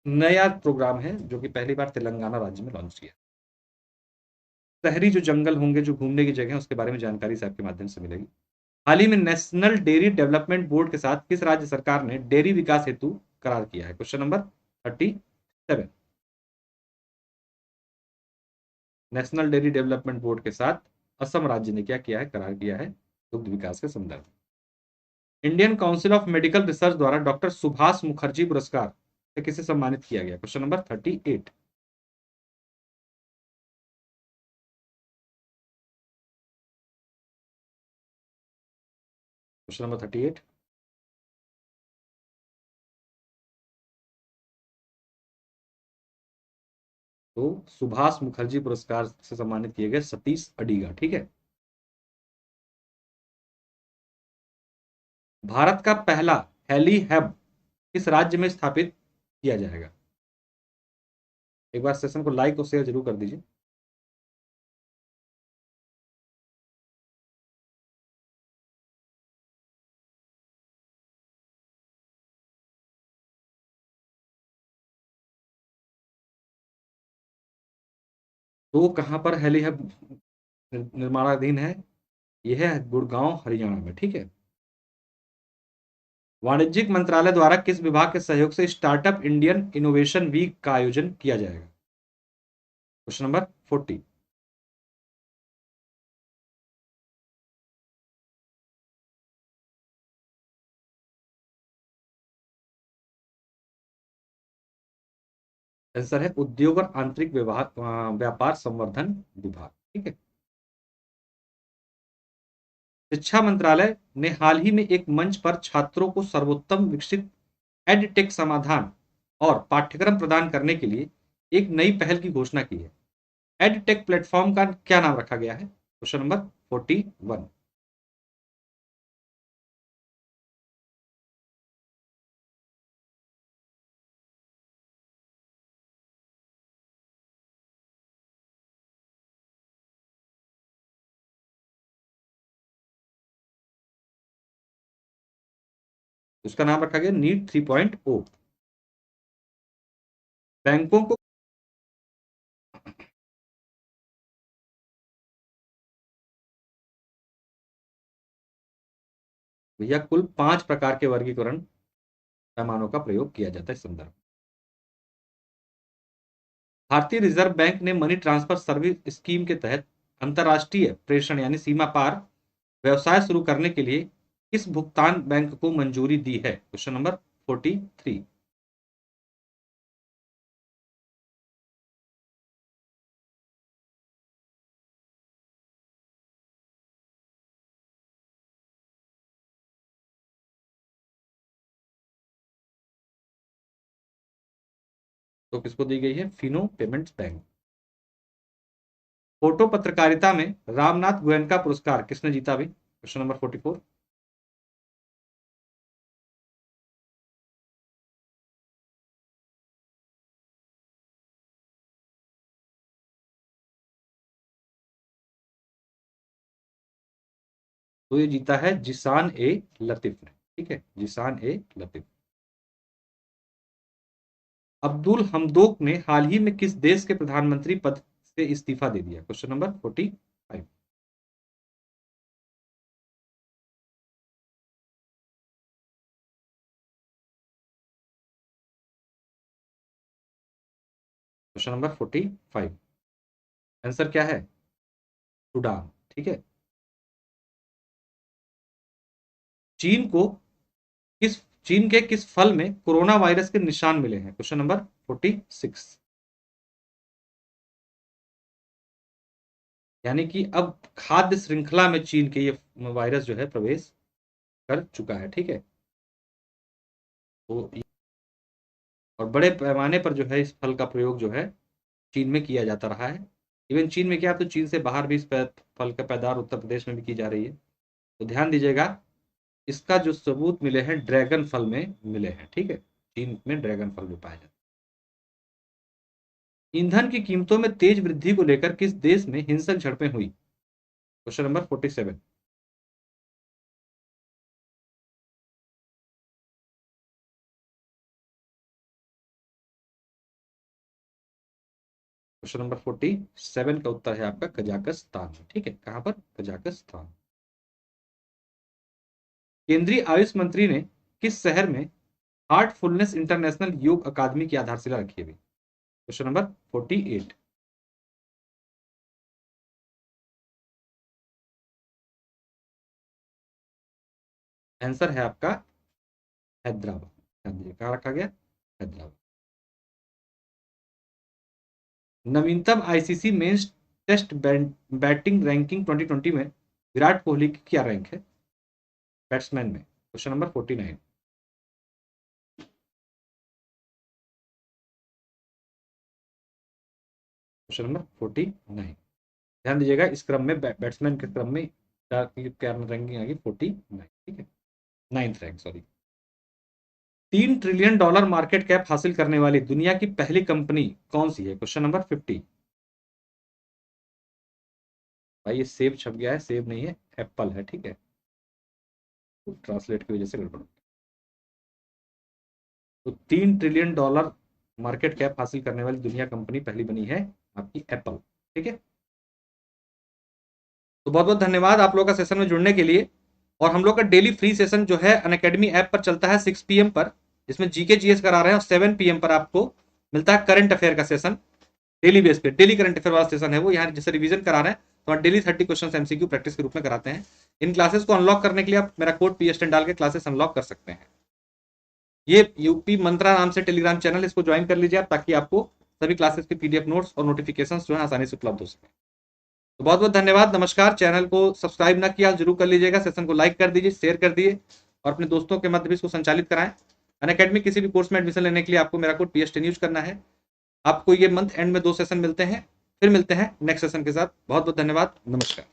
नया प्रोग्राम है जो कि पहली बार तेलंगाना राज्य में लॉन्च किया। शहरी जो जंगल होंगे, जो घूमने की जगह है, उसके बारे में जानकारी इस ऐप के माध्यम से मिलेगी। हाल ही में नेशनल डेयरी डेवलपमेंट बोर्ड के साथ किस राज्य सरकार ने डेयरी विकास हेतु करार किया है? Question number 37। National dairy development board के साथ असम राज्य ने क्या किया है? करार किया है दुग्ध विकास के संदर्भ में। Indian council of medical research द्वारा डॉक्टर सुभाष मुखर्जी पुरस्कार से किसे सम्मानित किया गया? Question number 38। Question number 38। तो सुभाष मुखर्जी पुरस्कार से सम्मानित किए गए सतीश अडिगा। ठीक है, भारत का पहला हेली हब किस राज्य में स्थापित किया जाएगा? एक बार सेशन को लाइक और शेयर जरूर कर दीजिए। तो कहां पर हेली हब निर्माणाधीन है? यह है गुड़गांव, हरियाणा में। ठीक है, वाणिज्यिक मंत्रालय द्वारा किस विभाग के सहयोग से स्टार्टअप इंडियन इनोवेशन वीक का आयोजन किया जाएगा? Question number 40। आंसर है उद्योग और आंतरिक व्यापार संवर्धन विभाग। ठीक है, शिक्षा मंत्रालय ने हाल ही में एक मंच पर छात्रों को सर्वोत्तम विकसित एडटेक समाधान और पाठ्यक्रम प्रदान करने के लिए एक नई पहल की घोषणा की है। एडटेक प्लेटफॉर्म का क्या नाम रखा गया है? Question number 41। उसका नाम रखा गया नीट 3.0। बैंकों को भैया कुल 5 प्रकार के वर्गीकरण पैमानों का प्रयोग किया जाता है इस संदर्भ में। भारतीय रिजर्व बैंक ने मनी ट्रांसफर सर्विस स्कीम के तहत अंतर्राष्ट्रीय प्रेषण यानी सीमा पार व्यवसाय शुरू करने के लिए किस भुगतान बैंक को मंजूरी दी है? Question number 43। तो किसको दी गई है? Fino payments bank. फोटो पत्रकारिता में रामनाथ गोयनका पुरस्कार किसने जीता अभी? Question number 44। तो ये जीता है जिसान ए लतीफ ने। ठीक है, जिसान ए लतीफ। अब्दुल हमदोक ने हाल ही में किस देश के प्रधानमंत्री पद से इस्तीफा दे दिया? Question number 45। Question number 45। Answer क्या है? सूडान। ठीक है। चीन को किस चीन के किस फल में कोरोना वायरस के निशान मिले हैं? Question number 46। यानी कि अब खाद्य श्रृंखला में चीन के ये वायरस जो है प्रवेश कर चुका है। ठीक है। तो और बड़े पैमाने पर जो है इस फल का प्रयोग जो है चीन में किया जाता रहा है। इवन चीन में क्या, तो चीन से बाहर भी इस फल का पैदावार उत्तर प्रदेश में भी की जा रही है। तो ध्यान दीजिएगा, इसका जो सबूत मिले हैं ड्रैगन फल में मिले हैं। ठीक है, चीन में ड्रैगन फल भी पाया जाता है। ईंधन की कीमतों में तेज वृद्धि को लेकर किस देश में हिंसक झड़पें हुई? Question number 47। क्वेश्चन नंबर 47 का उत्तर है आपका कजाकिस्तान। ठीक है, कहां पर? कजाकिस्तान। केंद्रीय आयुष मंत्री ने किस शहर में हार्टफुलनेस इंटरनेशनल योग अकादमी की आधारशिला रखी है? Question number 48। आंसर है आपका हैदराबाद। कहाँ रखा गया? हैदराबाद। नवीनतम ICC men's test batting ranking 2020 में विराट कोहली की क्या रैंक है बैट्समैन में? Question number 49। Question number 49। ध्यान दीजिएगा, इस क्रम में बैट्समैन के क्रम में क्या रैंकिंग आ गई? 49। ठीक है, 9th rank, sorry. $3 trillion market cap हासिल करने वाली दुनिया की पहली कंपनी कौन सी है? Question number 50। भाई ये सेब छप गया है, सेब नहीं है, एप्पल है। ठीक है, ट्रांसलेट की वजह से गड़बड़। तो $3 ट्रिलियन मार्केट कैप हासिल करने वाली दुनिया कंपनी पहली बनी है आपकी एप्पल। ठीक है। तो बहुत बहुत धन्यवाद आप लोगों का सेशन में जुड़ने के लिए। और हम लोग का डेली फ्री सेशन जो है अनअकैडमी ऐप पर चलता है 6 PM पर, जिसमें जीके जीएस करा रहे हैं, और 7 PM पर आपको मिलता है करंट अफेयर का सेशन। डेली बेस पे डेली करंट अफेयर वाला सेशन है वो। यहाँ जैसे रिवीजन करा रहे हैं तो डेली 30 क्वेश्चन एमसीक्यू प्रैक्टिस के रूप में कराते हैं। इन क्लासेस को अनलॉक करने के लिए आप मेरा कोड PS10 डाल के क्लासेस अनलॉक कर सकते हैं। ये यूपी मंत्रा नाम से टेलीग्राम चैनल, इसको ज्वाइन कर लीजिए आप, ताकि आपको सभी क्लासेस के PDF नोट्स और नोटिफिकेशंस जो है आसानी से उपलब्ध हो सके। तो बहुत बहुत धन्यवाद, नमस्कार। चैनल को सब्सक्राइब ना किया जरूर कर लीजिएगा, सेशन को लाइक कर दीजिए, शेयर कर दिए, और अपने दोस्तों के मध्य भी इसको संचालित कराएं। अनअकैडमी किसी भी कोर्स में एडमिशन लेने के लिए आपको मेरा कोड PS10 यूज करना है। आपको ये मंथ एंड में 2 सेशन मिलते हैं। फिर मिलते हैं नेक्स्ट सेशन के साथ। बहुत बहुत धन्यवाद, नमस्कार।